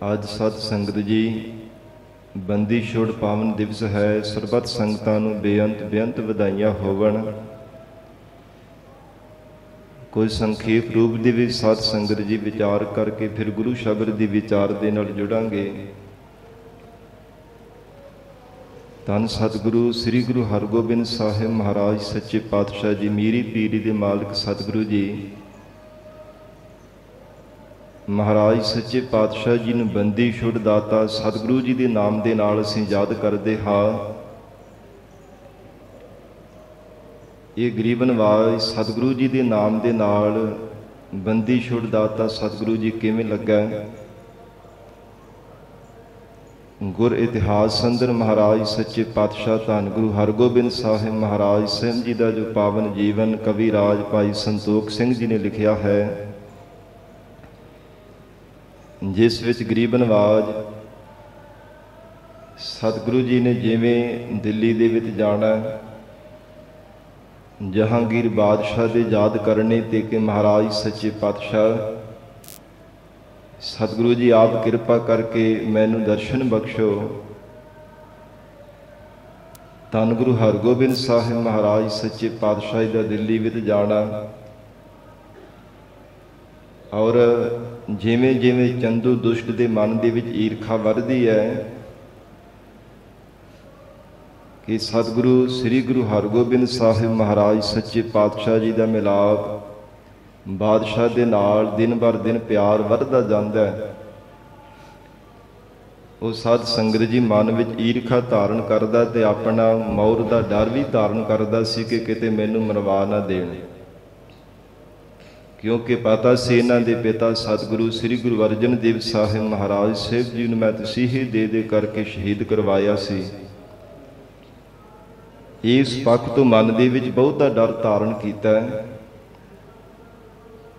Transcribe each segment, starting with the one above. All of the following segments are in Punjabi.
ਅੱਜ ਸਤ ਸੰਗਤ ਜੀ ਬੰਦੀ ਛੋੜ ਪਾਵਨ ਦਿਵਸ ਹੈ। ਸਰਬੱਤ ਸੰਗਤਾਂ ਨੂੰ ਬੇਅੰਤ ਬੇਅੰਤ ਵਧਾਈਆਂ ਹੋਵਣ। ਕੋਈ ਸੰਖੇਪ ਰੂਪ ਦੇ ਵਿੱਚ ਸਤ ਸੰਗਤ ਜੀ ਵਿਚਾਰ ਕਰਕੇ ਫਿਰ ਗੁਰੂ ਸ਼ਬਦ ਦੀ ਵਿਚਾਰ ਦੇ ਨਾਲ ਜੁੜਾਂਗੇ। ਧੰਨ ਸਤਿਗੁਰੂ ਸ੍ਰੀ ਗੁਰੂ ਹਰਗੋਬਿੰਦ ਸਾਹਿਬ ਮਹਾਰਾਜ ਸੱਚੇ ਪਾਤਸ਼ਾਹ ਜੀ, ਮੀਰੀ ਪੀਰੀ ਦੇ ਮਾਲਕ ਸਤਿਗੁਰੂ ਜੀ ਮਹਾਰਾਜ ਸੱਚੇ ਪਾਤਸ਼ਾਹ ਜੀ ਨੂੰ ਬੰਦੀ ਛੁੱਟ ਦਾਤਾ ਸਤਿਗੁਰੂ ਜੀ ਦੇ ਨਾਮ ਦੇ ਨਾਲ ਅਸੀਂ ਯਾਦ ਕਰਦੇ ਹਾਂ। ਇਹ ਗਰੀਬ ਨਵਾਜ਼ ਸਤਿਗੁਰੂ ਜੀ ਦੇ ਨਾਮ ਦੇ ਨਾਲ ਬੰਦੀ ਛੁੱਟ ਦਾਤਾ ਸਤਿਗੁਰੂ ਜੀ ਕਿਵੇਂ ਲੱਗਾ। ਗੁਰ ਇਤਿਹਾਸ ਅੰਦਰ ਮਹਾਰਾਜ ਸੱਚੇ ਪਾਤਸ਼ਾਹ ਧੰਨ ਗੁਰੂ ਹਰਗੋਬਿੰਦ ਸਾਹਿਬ ਮਹਾਰਾਜ ਸਿੰਘ ਜੀ ਦਾ ਜੋ ਪਾਵਨ ਜੀਵਨ ਕਵੀ ਰਾਜ ਭਾਈ ਸੰਤੋਖ ਸਿੰਘ ਜੀ ਨੇ ਲਿਖਿਆ ਹੈ, ਜਿਸ ਵਿੱਚ ਗਰੀਬ ਨਵਾਜ਼ ਸਤਿਗੁਰੂ ਜੀ ਨੇ ਜਿਵੇਂ ਦਿੱਲੀ ਦੇ ਵਿੱਚ ਜਾਣਾ, ਜਹਾਂਗੀਰ ਬਾਦਸ਼ਾਹ ਦੇ ਯਾਦ ਕਰਨੇ ਤੇ ਕਿ ਮਹਾਰਾਜ ਸੱਚੇ ਪਾਤਸ਼ਾਹ ਸਤਿਗੁਰੂ ਜੀ ਆਪ ਕਿਰਪਾ ਕਰਕੇ ਮੈਨੂੰ ਦਰਸ਼ਨ ਬਖਸ਼ੋ। ਧੰਨ ਗੁਰੂ ਹਰਗੋਬਿੰਦ ਸਾਹਿਬ ਮਹਾਰਾਜ ਸੱਚੇ ਪਾਤਸ਼ਾਹ ਦਾ ਦਿੱਲੀ ਵਿੱਚ ਜਾਣਾ, ਔਰ ਜਿਵੇਂ ਜਿਵੇਂ ਚੰਦੂ ਦੁਸ਼ਟ ਦੇ ਮਨ ਦੇ ਵਿੱਚ ਈਰਖਾ ਵੱਧਦੀ ਹੈ ਕਿ ਸਤਿਗੁਰੂ ਸ੍ਰੀ ਗੁਰੂ ਹਰਗੋਬਿੰਦ ਸਾਹਿਬ ਮਹਾਰਾਜ ਸੱਚੇ ਪਾਤਸ਼ਾਹ ਜੀ ਦਾ ਮਿਲਾਪ ਬਾਦਸ਼ਾਹ ਦੇ ਨਾਲ ਦਿਨ ਬਰ ਦਿਨ ਪਿਆਰ ਵੱਧਦਾ ਜਾਂਦਾ ਹੈ। ਉਹ ਸਾਧ ਸੰਗਤ ਜੀ ਮਨ ਵਿੱਚ ਈਰਖਾ ਧਾਰਨ ਕਰਦਾ ਤੇ ਆਪਣਾ ਮੌਤ ਦਾ ਡਰ ਵੀ ਧਾਰਨ ਕਰਦਾ ਸੀ ਕਿ ਕਿਤੇ ਮੈਨੂੰ ਮਰਵਾ ਨਾ ਦੇਣ, ਕਿਉਂਕਿ ਪਤਾ ਸੀ ਇਹਨਾਂ ਦੇ ਪਿਤਾ ਸਤਿਗੁਰੂ ਸ੍ਰੀ ਗੁਰੂ ਅਰਜਨ ਦੇਵ ਸਾਹਿਬ ਮਹਾਰਾਜ ਸਾਹਿਬ ਜੀ ਨੂੰ ਮੈਂ ਤਸੀਹੇ ਦੇ ਕਰਕੇ ਸ਼ਹੀਦ ਕਰਵਾਇਆ ਸੀ। ਇਸ ਪੱਖ ਤੋਂ ਮਨ ਦੇ ਵਿੱਚ ਬਹੁਤਾ ਡਰ ਧਾਰਨ ਕੀਤਾ।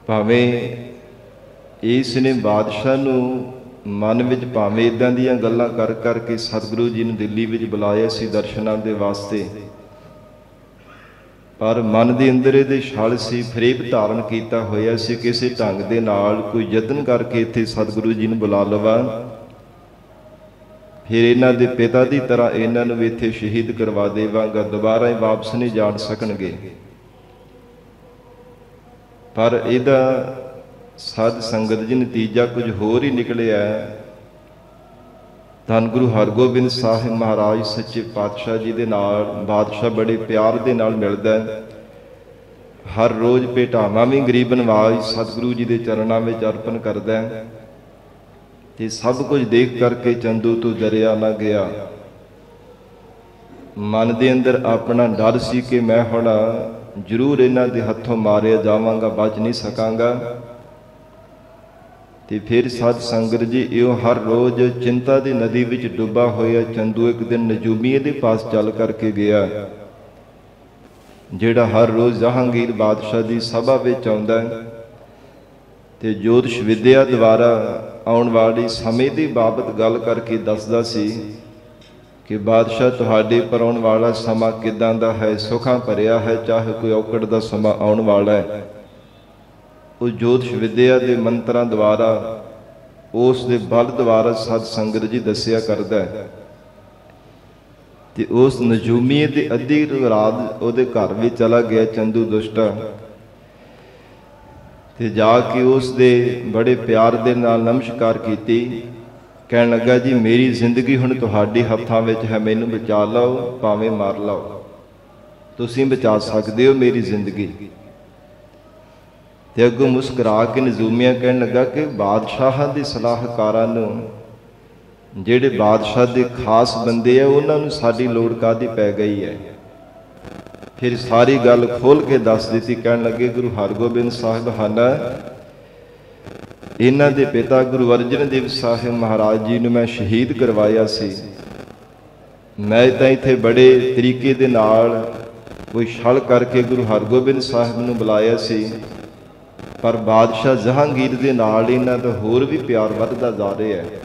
ਭਾਵੇਂ ਇਸ ਨੇ ਬਾਦਸ਼ਾਹ ਨੂੰ ਮਨ ਵਿੱਚ ਭਾਵੇਂ ਇਦਾਂ ਦੀਆਂ ਗੱਲਾਂ ਕਰ ਕਰਕੇ ਸਤਿਗੁਰੂ ਜੀ ਨੂੰ ਦਿੱਲੀ ਵਿੱਚ ਬੁਲਾਇਆ ਸੀ ਦਰਸ਼ਨਾਂ ਦੇ ਵਾਸਤੇ, ਪਰ ਮਨ ਦੇ ਅੰਦਰ ਇਹਦੇ ਛਲ ਸੀ, ਫਰੇਬ ਧਾਰਨ ਕੀਤਾ ਹੋਇਆ ਸੀ ਕਿਸੇ ਢੰਗ ਦੇ ਨਾਲ ਕੋਈ ਯਤਨ ਕਰਕੇ ਇੱਥੇ ਸਤਿਗੁਰੂ ਜੀ ਨੂੰ ਬੁਲਾ ਲਵਾਂ, ਫਿਰ ਇਹਨਾਂ ਦੇ ਪਿਤਾ ਦੀ ਤਰ੍ਹਾਂ ਇਹਨਾਂ ਨੂੰ ਵੀ ਇੱਥੇ ਸ਼ਹੀਦ ਕਰਵਾ ਦੇਵਾਂਗਾ, ਦੁਬਾਰਾ ਹੀ ਵਾਪਸ ਨਹੀਂ ਜਾਣ ਸਕਣਗੇ। ਪਰ ਇਹਦਾ ਸਾਧ ਸੰਗਤ ਜੀ ਨਤੀਜਾ ਕੁਝ ਹੋਰ ਹੀ ਨਿਕਲਿਆ। ਧੰਨ ਗੁਰੂ ਹਰਗੋਬਿੰਦ ਸਾਹਿਬ ਮਹਾਰਾਜ ਸੱਚੇ ਪਾਤਸ਼ਾਹ ਜੀ ਦੇ ਨਾਲ ਬਾਦਸ਼ਾਹ ਬੜੇ ਪਿਆਰ ਦੇ ਨਾਲ ਮਿਲਦਾ। ਹਰ ਰੋਜ਼ ਭੇਟਾਵਾਂ ਵੀ ਗਰੀਬ ਨਵਾਜ਼ ਸਤਿਗੁਰੂ ਜੀ ਦੇ ਚਰਨਾਂ ਵਿੱਚ ਅਰਪਣ ਕਰਦਾ ਤੇ ਸਭ ਕੁਝ ਦੇਖ ਕਰਕੇ ਚੰਦੂ ਤੋਂ ਡਰਿਆ ਨਾ ਗਿਆ। ਮਨ ਦੇ ਅੰਦਰ ਆਪਣਾ ਡਰ ਸੀ ਕਿ ਮੈਂ ਹੁਣ ਜ਼ਰੂਰ ਇਹਨਾਂ ਦੇ ਹੱਥੋਂ ਮਾਰਿਆ ਜਾਵਾਂਗਾ, ਬਚ ਨਹੀਂ ਸਕਾਂਗਾ। ਤੇ ਫਿਰ ਸਾਧ ਸੰਗਤ ਜੀ ਇਹੋ ਹਰ ਰੋਜ਼ ਚਿੰਤਾ ਦੀ ਨਦੀ ਵਿੱਚ ਡੁੱਬਾ ਹੋਇਆ ਚੰਦੂ ਇੱਕ ਦਿਨ ਨਜੂਮੀਏ ਦੇ ਪਾਸ ਚੱਲ ਕਰਕੇ ਗਿਆ, ਜਿਹੜਾ ਹਰ ਰੋਜ਼ ਜਹਾਂਗੀਰ ਬਾਦਸ਼ਾਹ ਦੀ ਸਭਾ ਵਿੱਚ ਆਉਂਦਾ ਤੇ ਜੋਤਿਸ਼ ਵਿਦਿਆ ਦੁਆਰਾ ਆਉਣ ਵਾਲੀ ਸਮੇਂ ਦੀ ਬਾਬਤ ਗੱਲ ਕਰਕੇ ਦੱਸਦਾ ਸੀ ਕਿ ਬਾਦਸ਼ਾਹ ਤੁਹਾਡੇ ਪਰ ਆਉਣ ਵਾਲਾ ਸਮਾਂ ਕਿੱਦਾਂ ਦਾ ਹੈ, ਸੁੱਖਾਂ ਭਰਿਆ ਹੈ ਚਾਹੇ ਕੋਈ ਔਕੜ ਦਾ ਸਮਾਂ ਆਉਣ ਵਾਲਾ ਹੈ। ਉਹ ਜੋਤਿਸ਼ ਵਿਦਿਆ ਦੇ ਮੰਤਰਾਂ ਦੁਆਰਾ ਉਸ ਦੇ ਬਲ ਦੁਆਰਾ ਸਤ ਸੰਗਤ ਜੀ ਦੱਸਿਆ ਕਰਦਾ ਹੈ। ਤੇ ਉਸ ਨਜੂਮੀਏ ਦੇ ਅੱਧੀ ਰਾਤ ਉਹਦੇ ਘਰ ਵਿੱਚ ਚਲਾ ਗਿਆ ਚੰਦੂ ਦੁਸ਼ਟਾ ਤੇ ਜਾ ਕੇ ਉਸ ਦੇ ਬੜੇ ਪਿਆਰ ਦੇ ਨਾਲ ਨਮਸਕਾਰ ਕੀਤੀ। ਕਹਿਣ ਲੱਗਾ ਜੀ ਮੇਰੀ ਜ਼ਿੰਦਗੀ ਹੁਣ ਤੁਹਾਡੇ ਹੱਥਾਂ ਵਿੱਚ ਹੈ, ਮੈਨੂੰ ਬਚਾ ਲਓ ਭਾਵੇਂ ਮਾਰ ਲਓ, ਤੁਸੀਂ ਬਚਾ ਸਕਦੇ ਹੋ ਮੇਰੀ ਜ਼ਿੰਦਗੀ। ਤੇ ਅੱਗੋਂ ਮੁਸਕਰਾ ਕੇ ਨਜੂਮੀਆ ਕਹਿਣ ਲੱਗਾ ਕਿ ਬਾਦਸ਼ਾਹਾਂ ਦੇ ਸਲਾਹਕਾਰਾਂ ਨੂੰ, ਜਿਹੜੇ ਬਾਦਸ਼ਾਹ ਦੇ ਖਾਸ ਬੰਦੇ ਆ, ਉਹਨਾਂ ਨੂੰ ਸਾਡੀ ਲੋੜ ਕਾਹਦੀ ਪੈ ਗਈ ਹੈ। ਫਿਰ ਸਾਰੀ ਗੱਲ ਖੋਲ ਕੇ ਦੱਸ ਦਿੱਤੀ। ਕਹਿਣ ਲੱਗੇ ਗੁਰੂ ਹਰਗੋਬਿੰਦ ਸਾਹਿਬ ਹਨ, ਇਹਨਾਂ ਦੇ ਪਿਤਾ ਗੁਰੂ ਅਰਜਨ ਦੇਵ ਸਾਹਿਬ ਮਹਾਰਾਜ ਜੀ ਨੂੰ ਮੈਂ ਸ਼ਹੀਦ ਕਰਵਾਇਆ ਸੀ। ਮੈਂ ਤਾਂ ਇੱਥੇ ਬੜੇ ਤਰੀਕੇ ਦੇ ਨਾਲ ਕੋਈ ਛਲ ਕਰਕੇ ਗੁਰੂ ਹਰਗੋਬਿੰਦ ਸਾਹਿਬ ਨੂੰ ਬੁਲਾਇਆ ਸੀ, ਪਰ ਬਾਦਸ਼ਾਹ ਜਹਾਂਗੀਰ ਦੇ ਨਾਲ ਇਹਨਾਂ ਦਾ ਹੋਰ ਵੀ ਪਿਆਰ ਵੱਧਦਾ ਜਾ ਰਿਹਾ ਹੈ।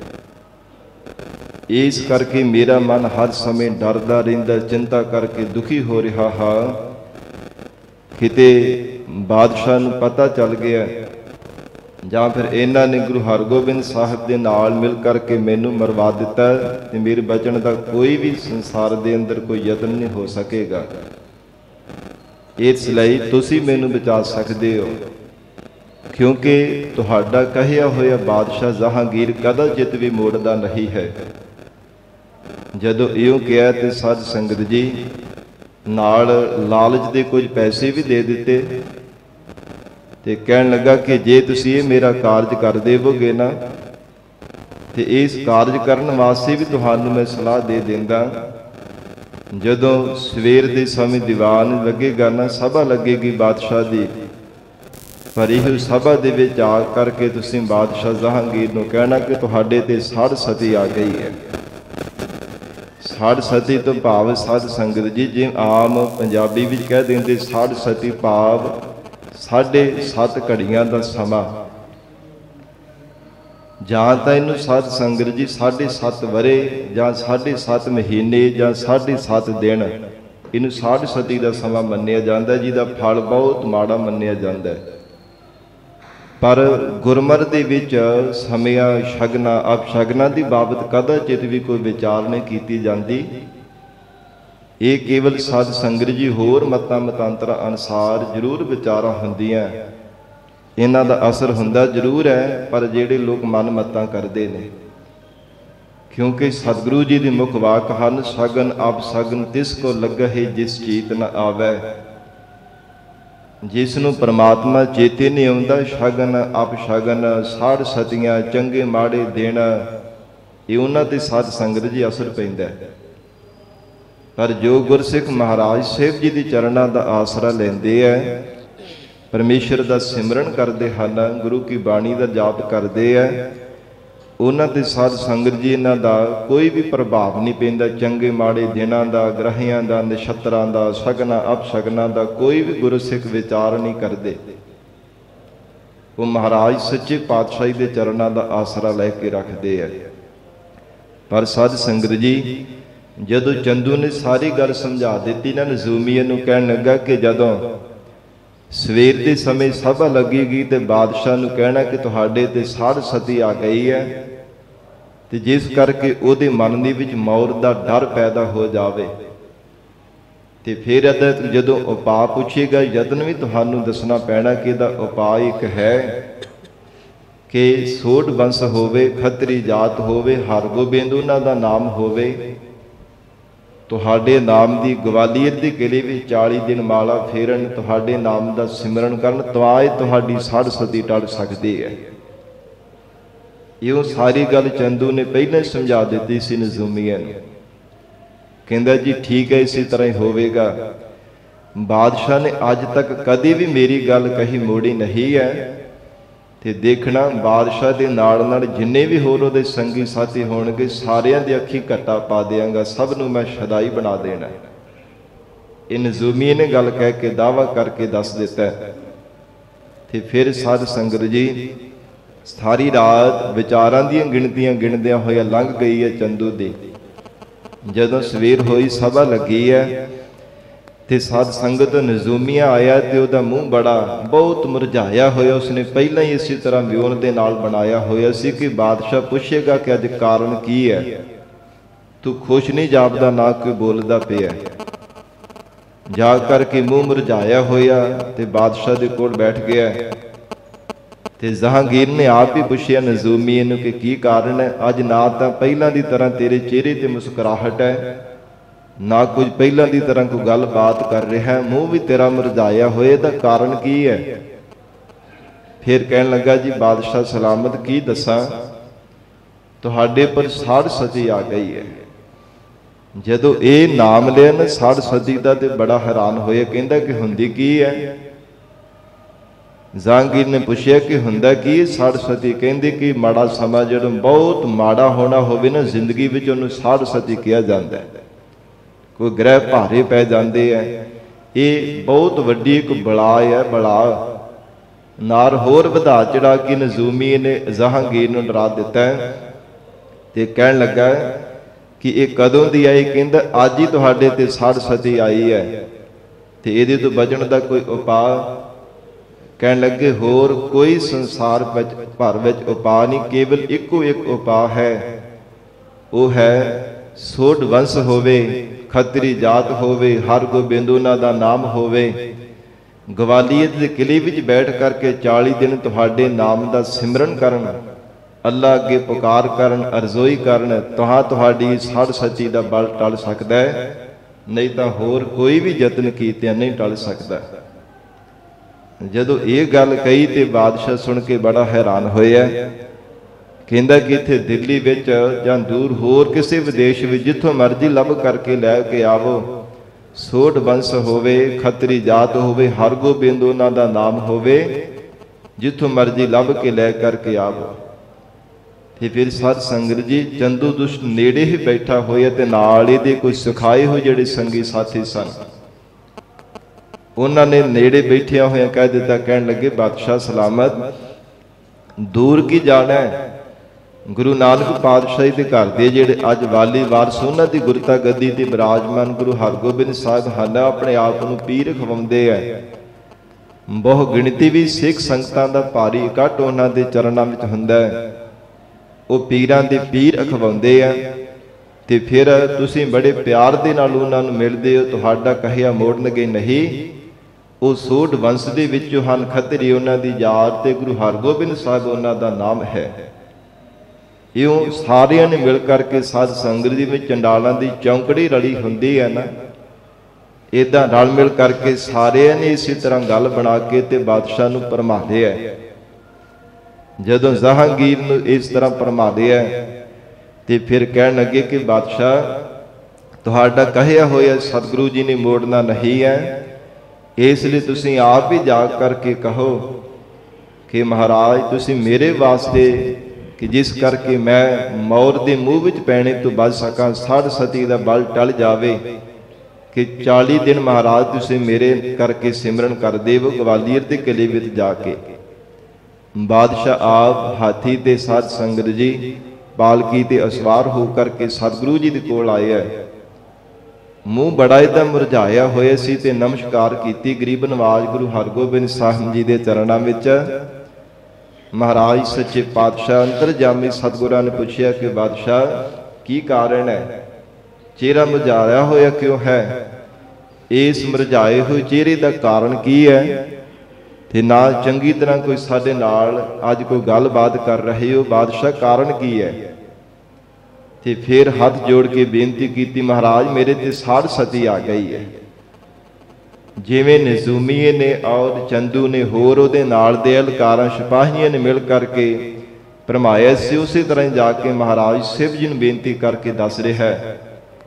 ਇਸ ਕਰਕੇ ਮੇਰਾ ਮਨ ਹਰ ਸਮੇਂ ਡਰਦਾ ਰਹਿੰਦਾ, ਚਿੰਤਾ ਕਰਕੇ ਦੁਖੀ ਹੋ ਰਿਹਾ ਹਾਂ। ਕਿਤੇ ਬਾਦਸ਼ਾਹ ਨੂੰ ਪਤਾ ਚੱਲ ਗਿਆ ਜਾਂ ਫਿਰ ਇਹਨਾਂ ਨੇ ਗੁਰੂ ਹਰਗੋਬਿੰਦ ਸਾਹਿਬ ਦੇ ਨਾਲ ਮਿਲ ਕਰਕੇ ਮੈਨੂੰ ਮਰਵਾ ਦਿੱਤਾ ਤੇ ਮੇਰੇ ਬਚਣ ਦਾ ਕੋਈ ਵੀ ਸੰਸਾਰ ਦੇ ਅੰਦਰ ਕੋਈ ਯਤਨ ਨਹੀਂ ਹੋ ਸਕੇਗਾ। ਇਸ ਲਈ ਤੁਸੀਂ ਮੈਨੂੰ ਬਚਾ ਸਕਦੇ ਹੋ, ਕਿਉਂਕਿ ਤੁਹਾਡਾ ਕਹਿਆ ਹੋਇਆ ਬਾਦਸ਼ਾਹ ਜਹਾਂਗੀਰ ਕਦਾਚਿਤ ਵੀ ਮੋੜਦਾ ਨਹੀਂ ਹੈ। ਜਦੋਂ ਇਉਂ ਕਿਹਾ ਤੇ ਸਾਧ ਸੰਗਤ ਜੀ ਨਾਲ ਲਾਲਚ ਦੇ ਕੁਝ ਪੈਸੇ ਵੀ ਦੇ ਦਿੱਤੇ ਤੇ ਕਹਿਣ ਲੱਗਾ ਕਿ ਜੇ ਤੁਸੀਂ ਇਹ ਮੇਰਾ ਕਾਰਜ ਕਰ ਦੇਵੋਗੇ ਨਾ ਤੇ ਇਸ ਕਾਰਜ ਕਰਨ ਵਾਸਤੇ ਵੀ ਤੁਹਾਨੂੰ ਮੈਂ ਸਲਾਹ ਦੇ ਦਿੰਦਾ। ਜਦੋਂ ਸਵੇਰ ਦੇ ਸਮੇਂ ਦੀਵਾਨ ਲੱਗੇਗਾ ਨਾ, ਸਭਾ ਲੱਗੇਗੀ ਬਾਦਸ਼ਾਹ ਦੀ, ਭਰੀ ਹੋਈ ਸਭਾ ਦੇ ਵਿੱਚ ਆ ਕਰਕੇ ਤੁਸੀਂ ਬਾਦਸ਼ਾਹ ਜਹਾਂਗੀਰ ਨੂੰ ਕਹਿਣਾ ਕਿ ਤੁਹਾਡੇ ਤੇ ਸਾਧ ਸਤੀ ਆ ਗਈ ਹੈ। ਸਾਧ ਸਤੀ ਤੋਂ ਭਾਵ ਸਾਧ ਸੰਗਤ ਜੀ ਜਿਵੇਂ ਆਮ ਪੰਜਾਬੀ ਵਿੱਚ ਕਹਿ ਦਿੰਦੇ ਸਾਧ ਸਤੀ ਭਾਵ 7.5 ਘੜੀਆਂ ਦਾ ਸਮਾਂ, ਜਾਂ ਤਾਂ ਇਹਨੂੰ ਸਾਧ ਸੰਗਤ ਜੀ 7.5 ਵਰੇ ਜਾਂ 7.5 ਮਹੀਨੇ ਜਾਂ 7.5 ਦਿਨ ਇਹਨੂੰ ਸਾਧ ਸਤੀ ਦਾ ਸਮਾਂ ਮੰਨਿਆ ਜਾਂਦਾ, ਜਿਹਦਾ ਫਲ ਬਹੁਤ ਮਾੜਾ ਮੰਨਿਆ ਜਾਂਦਾ ਹੈ। ਪਰ ਗੁਰਮਤਿ ਦੇ ਵਿੱਚ ਸਮਿਆਂ ਸ਼ਗਨਾਂ ਅਪਸ਼ਗਨਾਂ ਦੀ ਬਾਬਤ ਕਦਾਚਿਤ ਵੀ ਕੋਈ ਵਿਚਾਰ ਨਹੀਂ ਕੀਤੀ ਜਾਂਦੀ। ਇਹ ਕੇਵਲ ਸਾਧ ਸੰਗਤ ਜੀ ਹੋਰ ਮਤਾਂ ਮਤਾਂਤਰਾਂ ਅਨੁਸਾਰ ਜ਼ਰੂਰ ਵਿਚਾਰਾਂ ਹੁੰਦੀਆਂ, ਇਹਨਾਂ ਦਾ ਅਸਰ ਹੁੰਦਾ ਜ਼ਰੂਰ ਹੈ, ਪਰ ਜਿਹੜੇ ਲੋਕ ਮਨ ਮਤਾਂ ਕਰਦੇ ਨੇ, ਕਿਉਂਕਿ ਸਤਿਗੁਰੂ ਜੀ ਦੀ ਮੁੱਖ ਵਾਕ ਹਨ, ਸ਼ਗਨ ਅਪਸ਼ਗਨ ਤਿਸ ਕੋ ਲੱਗਹਿ ਜਿਸ ਚੀਤ ਨ ਆਵੈ। ਜਿਸ ਨੂੰ ਪ੍ਰਮਾਤਮਾ ਚੇਤੇ ਨਹੀਂ ਆਉਂਦਾ, ਸ਼ਗਨ ਅਪਸ਼ਗਨ ਸਾਧ ਸਤੀਆਂ ਚੰਗੇ ਮਾੜੇ ਦਿਨ ਇਹ ਉਹਨਾਂ ਤੇ ਸਾਧ ਸੰਗਤ ਜੀ ਅਸਰ ਪੈਂਦਾ। ਪਰ ਜੋ ਗੁਰਸਿੱਖ ਮਹਾਰਾਜ ਸਾਹਿਬ ਜੀ ਦੀ ਚਰਨਾਂ ਦਾ ਆਸਰਾ ਲੈਂਦੇ ਹੈ, ਪਰਮੇਸ਼ਰ ਦਾ ਸਿਮਰਨ ਕਰਦੇ ਹਨ, ਗੁਰੂ ਕੀ ਬਾਣੀ ਦਾ ਜਾਪ ਕਰਦੇ ਹੈ, ਉਹਨਾਂ ਤੇ ਸਾਧ ਸੰਗਤ ਜੀ ਇਹਨਾਂ ਦਾ ਕੋਈ ਵੀ ਪ੍ਰਭਾਵ ਨਹੀਂ ਪੈਂਦਾ। ਚੰਗੇ ਮਾੜੇ ਦਿਨਾਂ ਦਾ, ਗ੍ਰਹਿਆਂ ਦਾ, ਨਛੱਤਰਾਂ ਦਾ, ਸ਼ਗਨਾਂ ਅਪਸ਼ਗਨਾਂ ਦਾ ਕੋਈ ਵੀ ਗੁਰਸਿੱਖ ਵਿਚਾਰ ਨਹੀਂ ਕਰਦੇ। ਉਹ ਮਹਾਰਾਜ ਸੱਚੇ ਪਾਤਸ਼ਾਹੀ ਦੇ ਚਰਨਾਂ ਦਾ ਆਸਰਾ ਲੈ ਕੇ ਰੱਖਦੇ ਹੈ। ਪਰ ਸਾਧ ਸੰਗਤ ਜੀ ਜਦੋਂ ਚੰਦੂ ਨੇ ਸਾਰੀ ਗੱਲ ਸਮਝਾ ਦਿੱਤੀ ਨਾ, ਨਜ਼ੂਮੀਏ ਨੂੰ ਕਹਿਣ ਲੱਗਾ ਕਿ ਜਦੋਂ ਸਵੇਰ ਦੇ ਸਮੇਂ ਸਭਾ ਲੱਗੇਗੀ ਤੇ ਬਾਦਸ਼ਾਹ ਨੂੰ ਕਹਿਣਾ ਕਿ ਤੁਹਾਡੇ ਤੇ ਸਾਧ ਸਤੀ ਆ ਗਈ ਹੈ, ਤੇ ਜਿਸ ਕਰਕੇ ਉਹਦੇ ਮਨ ਦੇ ਵਿੱਚ ਮੌਤ ਦਾ ਡਰ ਪੈਦਾ ਹੋ ਜਾਵੇ, ਤੇ ਫਿਰ ਜਦੋਂ ਉਪਾਅ ਪੁੱਛੇਗਾ ਯਤਨ ਵੀ ਤੁਹਾਨੂੰ ਦੱਸਣਾ ਪੈਣਾ ਕਿ ਇਹਦਾ ਉਪਾਅ ਇੱਕ ਹੈ ਕਿ ਸੋਢ ਵੰਸ਼ ਹੋਵੇ, ਖੱਤਰੀ ਜਾਤ ਹੋਵੇ, ਹਰਗੋਬਿੰਦ ਉਹਨਾਂ ਦਾ ਨਾਮ ਹੋਵੇ, ਤੁਹਾਡੇ ਨਾਮ ਦੀ ਗਵਾਲੀਅਰ ਦੀ ਕਿਲੇ ਵਿੱਚ 40 ਦਿਨ ਮਾਲਾ ਫੇਰਨ, ਤੁਹਾਡੇ ਨਾਮ ਦਾ ਸਿਮਰਨ ਕਰਨ, ਤਵਾਏ ਤੁਹਾਡੀ ਸਾਧ ਸਤੀ ਟਲ ਸਕਦੀ ਹੈ। ਇਹ ਸਾਰੀ ਗੱਲ ਚੰਦੂ ਨੇ ਪਹਿਲਾਂ ਹੀ ਸਮਝਾ ਦਿੱਤੀ ਸੀ ਨਜ਼ੂਮੀਆਂ ਨੂੰ। ਕਹਿੰਦਾ ਜੀ ਠੀਕ ਹੈ, ਇਸੇ ਤਰ੍ਹਾਂ ਹੀ ਹੋਵੇਗਾ। ਬਾਦਸ਼ਾਹ ਨੇ ਅੱਜ ਤੱਕ ਕਦੇ ਵੀ ਮੇਰੀ ਗੱਲ ਕਹੀ ਮੋੜੀ ਨਹੀਂ ਹੈ, ਤੇ ਦੇਖਣਾ ਬਾਦਸ਼ਾਹ ਦੇ ਨਾਲ ਨਾਲ ਜਿੰਨੇ ਵੀ ਹੋਰ ਉਹਦੇ ਸੰਗੀ ਸਾਥੀ ਹੋਣਗੇ ਸਾਰਿਆਂ ਦੀ ਅੱਖੀ ਘੱਟਾ ਪਾ ਦਿਆਂਗਾ, ਸਭ ਨੂੰ ਮੈਂ ਸ਼ਦਾਈ ਬਣਾ ਦੇਣਾ। ਇਹ ਨਜ਼ੂਮੀ ਨੇ ਗੱਲ ਕਹਿ ਕੇ ਦਾਅਵਾ ਕਰਕੇ ਦੱਸ ਦਿੱਤਾ। ਤੇ ਫਿਰ ਸਾਧ ਸੰਗਤ ਜੀ ਸਾਰੀ ਰਾਤ ਵਿਚਾਰਾਂ ਦੀਆਂ ਗਿਣਤੀਆਂ ਗਿਣਦਿਆਂ ਹੋਇਆ ਲੰਘ ਗਈ ਹੈ ਚੰਦੂ ਦੀ। ਜਦੋਂ ਸਵੇਰ ਹੋਈ ਸਭਾ ਲੱਗੀ ਹੈ ਤੇ ਸਾਧ ਸੰਗਤ ਨਜ਼ੂਮੀਆ ਆਇਆ ਤੇ ਉਹਦਾ ਮੂੰਹ ਬੜਾ ਬਹੁਤ ਮੁਰਝਾਇਆ ਹੋਇਆ। ਉਸਨੇ ਪਹਿਲਾਂ ਹੀ ਇਸੇ ਤਰ੍ਹਾਂ ਵਿਉਣ ਦੇ ਨਾਲ ਬਣਾਇਆ ਹੋਇਆ ਸੀ ਕਿ ਬਾਦਸ਼ਾਹ ਪੁੱਛੇਗਾ ਕਿ ਅੱਜ ਕਾਰਨ ਕੀ ਹੈ, ਤੂੰ ਖੁਸ਼ ਨਹੀਂ ਜਾਪਦਾ, ਨਾ ਕੋਈ ਬੋਲਦਾ ਪਿਆ। ਜਾ ਕਰਕੇ ਮੂੰਹ ਮੁਰਝਾਇਆ ਹੋਇਆ ਤੇ ਬਾਦਸ਼ਾਹ ਦੇ ਕੋਲ ਬੈਠ ਗਿਆ। ਤੇ ਜਹਾਂਗੀਰ ਨੇ ਆਪ ਹੀ ਪੁੱਛਿਆ ਨਜ਼ੂਮੀ ਨੂੰ ਕਿ ਕੀ ਕਾਰਨ ਹੈ, ਅੱਜ ਨਾ ਤਾਂ ਪਹਿਲਾਂ ਦੀ ਤਰ੍ਹਾਂ ਤੇਰੇ ਚਿਹਰੇ ਤੇ ਮੁਸਕਰਾਹਟ ਹੈ, ਨਾ ਕੁਝ ਪਹਿਲਾਂ ਦੀ ਤਰ੍ਹਾਂ ਕੋਈ ਗੱਲਬਾਤ ਕਰ ਰਿਹਾ, ਮੂੰਹ ਵੀ ਤੇਰਾ ਮੁਰਝਾਇਆ ਹੋਇਆ, ਦਾ ਕਾਰਨ ਕੀ ਹੈ? ਫਿਰ ਕਹਿਣ ਲੱਗਾ ਜੀ ਬਾਦਸ਼ਾਹ ਸਲਾਮਤ, ਕੀ ਦੱਸਾਂ, ਤੁਹਾਡੇ ਪਰ ਸਾਧ ਸਤੀ ਆ ਗਈ ਹੈ। ਜਦੋਂ ਇਹ ਨਾਮ ਲਿਆ ਨਾ ਸਾਧ ਸਤੀ ਦਾ ਤੇ ਬੜਾ ਹੈਰਾਨ ਹੋਇਆ, ਕਹਿੰਦਾ ਕਿ ਹੁੰਦੀ ਕੀ ਹੈ? ਜਹਾਂਗੀਰ ਨੇ ਪੁੱਛਿਆ ਕਿ ਹੁੰਦਾ ਕੀ? ਸਾਧ ਸਤੀ ਕਹਿੰਦੇ ਕਿ ਮਾੜਾ ਸਮਾਂ ਜਦੋਂ ਬਹੁਤ ਮਾੜਾ ਹੋਣਾ ਹੋਵੇ ਨਾ ਜ਼ਿੰਦਗੀ ਵਿੱਚ, ਉਹਨੂੰ ਸਾਧ ਸਤੀ ਕਿਹਾ ਜਾਂਦਾ ਹੈ। ਕੋਈ ਗ੍ਰਹਿ ਭਾਰੇ ਪੈ ਜਾਂਦੇ ਹੈ, ਇਹ ਬਹੁਤ ਵੱਡੀ ਇੱਕ ਬਲਾ ਹੈ। ਬਲਾ ਨਾਰ ਹੋਰ ਵਧਾ ਚੜਾ ਕੇ ਨਜ਼ੂਮੀ ਨੇ ਜਹਾਂਗੀਰ ਨੂੰ ਡਰਾ ਦਿੱਤਾ ਤੇ ਕਹਿਣ ਲੱਗਾ ਕਿ ਇਹ ਕਦੋਂ ਦੀ ਆਈ? ਕਹਿੰਦਾ ਅੱਜ ਹੀ ਤੁਹਾਡੇ ਤੇ ਸਾਧ ਸਤੀ ਆਈ ਹੈ ਤੇ ਇਹਦੇ ਤੋਂ ਬਚਣ ਦਾ ਕੋਈ ਉਪਾਅ? कहन लगे होर कोई संसार भर विच उपाय नहीं, केवल इको एक उपाय है, वो है सोढ़ वंश होवे, खतरी जात होवे, हर गोबिंद उन्हां दा नाम होवे। गवालीअर दे किले विच बैठ करके 40 दिन तुहाडे नाम दा सिमरन करन, अल्लाह अगे पुकार करन, अरजोई करन, तुहाडी सड़ सची दा बल टल सकदा है, नहीं तां होर कोई भी यतन कीते नहीं टल सकदा। जदों ये गल कही ते बादशाह सुन के बड़ा हैरान होया। कहंदा कि इत्थे दिल्ली विच जां दूर होर किसी विदेश विच जिथों मर्जी लभ करके लैके आवो, सोढ़ वंश होवे, खतरी जात होवे, हर गोबिंद उन्हां दा नाम होवे, जिथों मर्जी लभ के लै करके आवो। ते फिर साध संगत जी चंदू दुष्ट नेड़े ही बैठा होया ते नाल इहदे कोई सिखाए होए जिहड़े संगी साथी सन, उन्होंने नेड़े बैठिया हुए कह दिता। कहन लगे बादशाह सलामत, दूर की जाना है, गुरु नानक पातशाही के घर के जेड़े अज वाली वारस उन्हां दी गुरता गद्दी ते विराजमान गुरु हरगोबिंद साहिब ਹਨ अपने आप ਨੂੰ पीर ਖਵਾਉਂਦੇ ਹੈ। ਬਹੁ ਗਿਣਤੀ ਵੀ ਸਿੱਖ ਸੰਗਤਾਂ ਦਾ ਭਾਰੀ ਇਕੱਠ ਉਹਨਾਂ ਦੇ ਚਰਨਾਂ ਵਿੱਚ ਹੁੰਦਾ ਹੈ। ਉਹ ਪੀਰਾਂ ਦੇ ਪੀਰ ਅਖਵਾਉਂਦੇ ਆ ਤੇ ਫਿਰ ਤੁਸੀਂ ਬੜੇ ਪਿਆਰ ਦੇ ਨਾਲ ਉਹਨਾਂ ਨੂੰ ਮਿਲਦੇ ਹੋ, ਤੁਹਾਡਾ ਕਹਿਆ ਮੋੜਨਗੇ ਨਹੀਂ। ਉਹ ਸੋਢ ਵੰਸ਼ ਦੇ ਵਿੱਚੋਂ ਹਨ, ਖੱਤਰੀ ਉਹਨਾਂ ਦੀ ਜਾਤ ਤੇ ਗੁਰੂ ਹਰਗੋਬਿੰਦ ਸਾਹਿਬ ਉਹਨਾਂ ਦਾ ਨਾਮ ਹੈ। ਇਉਂ ਸਾਰਿਆਂ ਨੇ ਮਿਲ ਕਰਕੇ ਸਾਧ ਸੰਗਤ ਦੇ ਵਿੱਚ ਚੰਡਾਲਾਂ ਦੀ ਚੌਂਕੜੀ ਰਲੀ ਹੁੰਦੀ ਹੈ ਨਾ, ਇਦਾਂ ਰਲ ਮਿਲ ਕਰਕੇ ਸਾਰਿਆਂ ਨੇ ਇਸੇ ਤਰ੍ਹਾਂ ਗੱਲ ਬਣਾ ਕੇ ਤੇ ਬਾਦਸ਼ਾਹ ਨੂੰ ਭਰਮਾਦੇ ਹੈ। ਜਦੋਂ ਜਹਾਂਗੀਰ ਨੂੰ ਇਸ ਤਰ੍ਹਾਂ ਭਰਮਾਦੇ ਹੈ ਤੇ ਫਿਰ ਕਹਿਣ ਲੱਗੇ ਕਿ ਬਾਦਸ਼ਾਹ ਤੁਹਾਡਾ ਕਹਿਆ ਹੋਇਆ ਸਤਿਗੁਰੂ ਜੀ ਨੇ ਮੋੜਨਾ ਨਹੀਂ ਹੈ, ਇਸ ਲਈ ਤੁਸੀਂ ਆਪ ਹੀ ਜਾ ਕਰਕੇ ਕਹੋ ਕਿ ਮਹਾਰਾਜ ਤੁਸੀਂ ਮੇਰੇ ਵਾਸਤੇ ਕਿ ਜਿਸ ਕਰਕੇ ਮੈਂ ਮੌਤ ਦੇ ਮੂੰਹ ਵਿੱਚ ਪੈਣੇ ਤੋਂ ਬਚ ਸਕਾਂ, ਸੜ ਸਤੀ ਦਾ ਬਲ ਟਲ ਜਾਵੇ, ਕਿ 40 ਦਿਨ ਮਹਾਰਾਜ ਤੁਸੀਂ ਮੇਰੇ ਕਰਕੇ ਸਿਮਰਨ ਕਰ ਦੇਵੋ ਗਵਾਲੀਅਰ ਦੇ ਕਿਲੇ ਵਿੱਚ ਜਾ ਕੇ। ਬਾਦਸ਼ਾਹ ਆਪ ਹਾਥੀ ਤੇ ਸਾਧ ਸੰਗਤ ਜੀ ਪਾਲਕੀ ਤੇ ਅਸਵਾਰ ਹੋ ਕਰਕੇ ਸਤਿਗੁਰੂ ਜੀ ਦੇ ਕੋਲ ਆਏ ਹੈ। ਮੂੰਹ ਬੜਾ ਇਹਦਾ ਮੁਰਝਾਇਆ ਹੋਇਆ ਸੀ ਤੇ ਨਮਸਕਾਰ ਕੀਤੀ ਗਰੀਬ ਨਵਾਜ ਗੁਰੂ ਹਰਗੋਬਿੰਦ ਸਾਹਿਬ ਜੀ ਦੇ ਚਰਨਾਂ ਵਿੱਚ। ਮਹਾਰਾਜ ਸੱਚੇ ਪਾਤਸ਼ਾਹ ਅੰਤਰਜਾਮੀ ਸਤਿਗੁਰਾਂ ਨੇ ਪੁੱਛਿਆ ਕਿ ਬਾਦਸ਼ਾਹ ਕੀ ਕਾਰਨ ਹੈ, ਚਿਹਰਾ ਮੁਰਝਾਇਆ ਹੋਇਆ ਕਿਉਂ ਹੈ, ਇਸ ਮੁਰਝਾਏ ਹੋਏ ਚਿਹਰੇ ਦਾ ਕਾਰਨ ਕੀ ਹੈ, ਤੇ ਨਾ ਚੰਗੀ ਤਰ੍ਹਾਂ ਕੋਈ ਸਾਡੇ ਨਾਲ ਅੱਜ ਕੋਈ ਗੱਲਬਾਤ ਕਰ ਰਹੇ ਹੋ, ਬਾਦਸ਼ਾਹ ਕਾਰਨ ਕੀ ਹੈ। ਤੇ ਫਿਰ ਹੱਥ ਜੋੜ ਕੇ ਬੇਨਤੀ ਕੀਤੀ ਮਹਾਰਾਜ ਮੇਰੇ ਤੇ ਸਾੜ ਸਤੀ ਆ ਗਈ ਹੈ। ਜਿਵੇਂ ਨਜ਼ੂਮੀਏ ਨੇ ਔਰ ਚੰਦੂ ਨੇ ਹੋਰ ਉਹਦੇ ਨਾਲ ਦੇ ਅਲਕਾਰਾਂ ਸਿਪਾਹੀਆਂ ਨੇ ਮਿਲ ਕਰਕੇ ਭਰਮਾਇਆ ਸੀ, ਉਸੇ ਤਰ੍ਹਾਂ ਹੀ ਜਾ ਕੇ ਮਹਾਰਾਜ ਸ਼ਿਵ ਜੀ ਨੂੰ ਬੇਨਤੀ ਕਰਕੇ ਦੱਸ ਰਿਹਾ ਹੈ।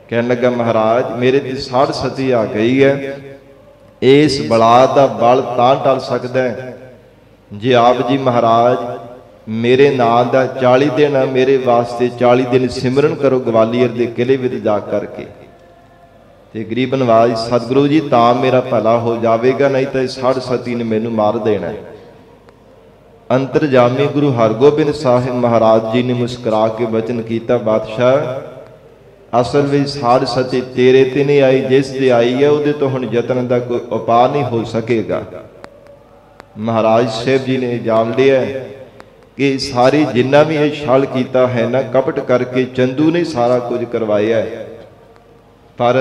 ਕਹਿਣ ਲੱਗਾ ਮਹਾਰਾਜ ਮੇਰੇ ਤੇ ਸਾੜ ਸਤੀ ਆ ਗਈ ਹੈ, ਇਸ ਬਲਾਦ ਦਾ ਬਲ ਤਾਂ ਟਲ ਸਕਦਾ ਹੈ ਜੇ ਆਪ ਜੀ ਮਹਾਰਾਜ ਮੇਰੇ ਨਾਂ ਦਾ 40 ਦਿਨ ਮੇਰੇ ਵਾਸਤੇ 40 ਦਿਨ ਸਿਮਰਨ ਕਰੋ ਗਵਾਲੀਅਰ ਦੇ ਕਿਲੇ ਵਿੱਚ ਜਾ ਕਰਕੇ। ਤੇ ਗਰੀਬ ਨਵਾਜ ਸਤਿਗੁਰੂ ਜੀ ਤਾਂ ਮੇਰਾ ਭਲਾ ਹੋ ਜਾਵੇਗਾ, ਨਹੀਂ ਤਾਂ ਸੜ ਸਤੀ ਨੇ ਮੈਨੂੰ ਮਾਰ ਦੇਣਾ। ਅੰਤਰਜਾਮੀ ਗੁਰੂ ਹਰਗੋਬਿੰਦ ਸਾਹਿਬ ਮਹਾਰਾਜ ਜੀ ਨੇ ਮੁਸਕਰਾ ਕੇ ਬਚਨ ਕੀਤਾ ਬਾਦਸ਼ਾਹ ਅਸਲ ਵਿੱਚ ਸੜ ਸਤੀ ਤੇਰੇ ਤੇ ਨਹੀਂ ਆਈ, ਜਿਸ ਤੇ ਆਈ ਹੈ ਉਹਦੇ ਤੋਂ ਹੁਣ ਯਤਨ ਦਾ ਕੋਈ ਉਪਾਅ ਨਹੀਂ ਹੋ ਸਕੇਗਾ। ਮਹਾਰਾਜ ਸਾਹਿਬ ਜੀ ਨੇ ਜਾਣ ਲਿਆ ਕਿ ਸਾਰੀ ਜਿੰਨਾ ਵੀ ਇਹ ਛਲ ਕੀਤਾ ਹੈ ਨਾ ਕਪਟ ਕਰਕੇ ਚੰਦੂ ਨੇ ਸਾਰਾ ਕੁਝ ਕਰਵਾਇਆ ਹੈ। ਪਰ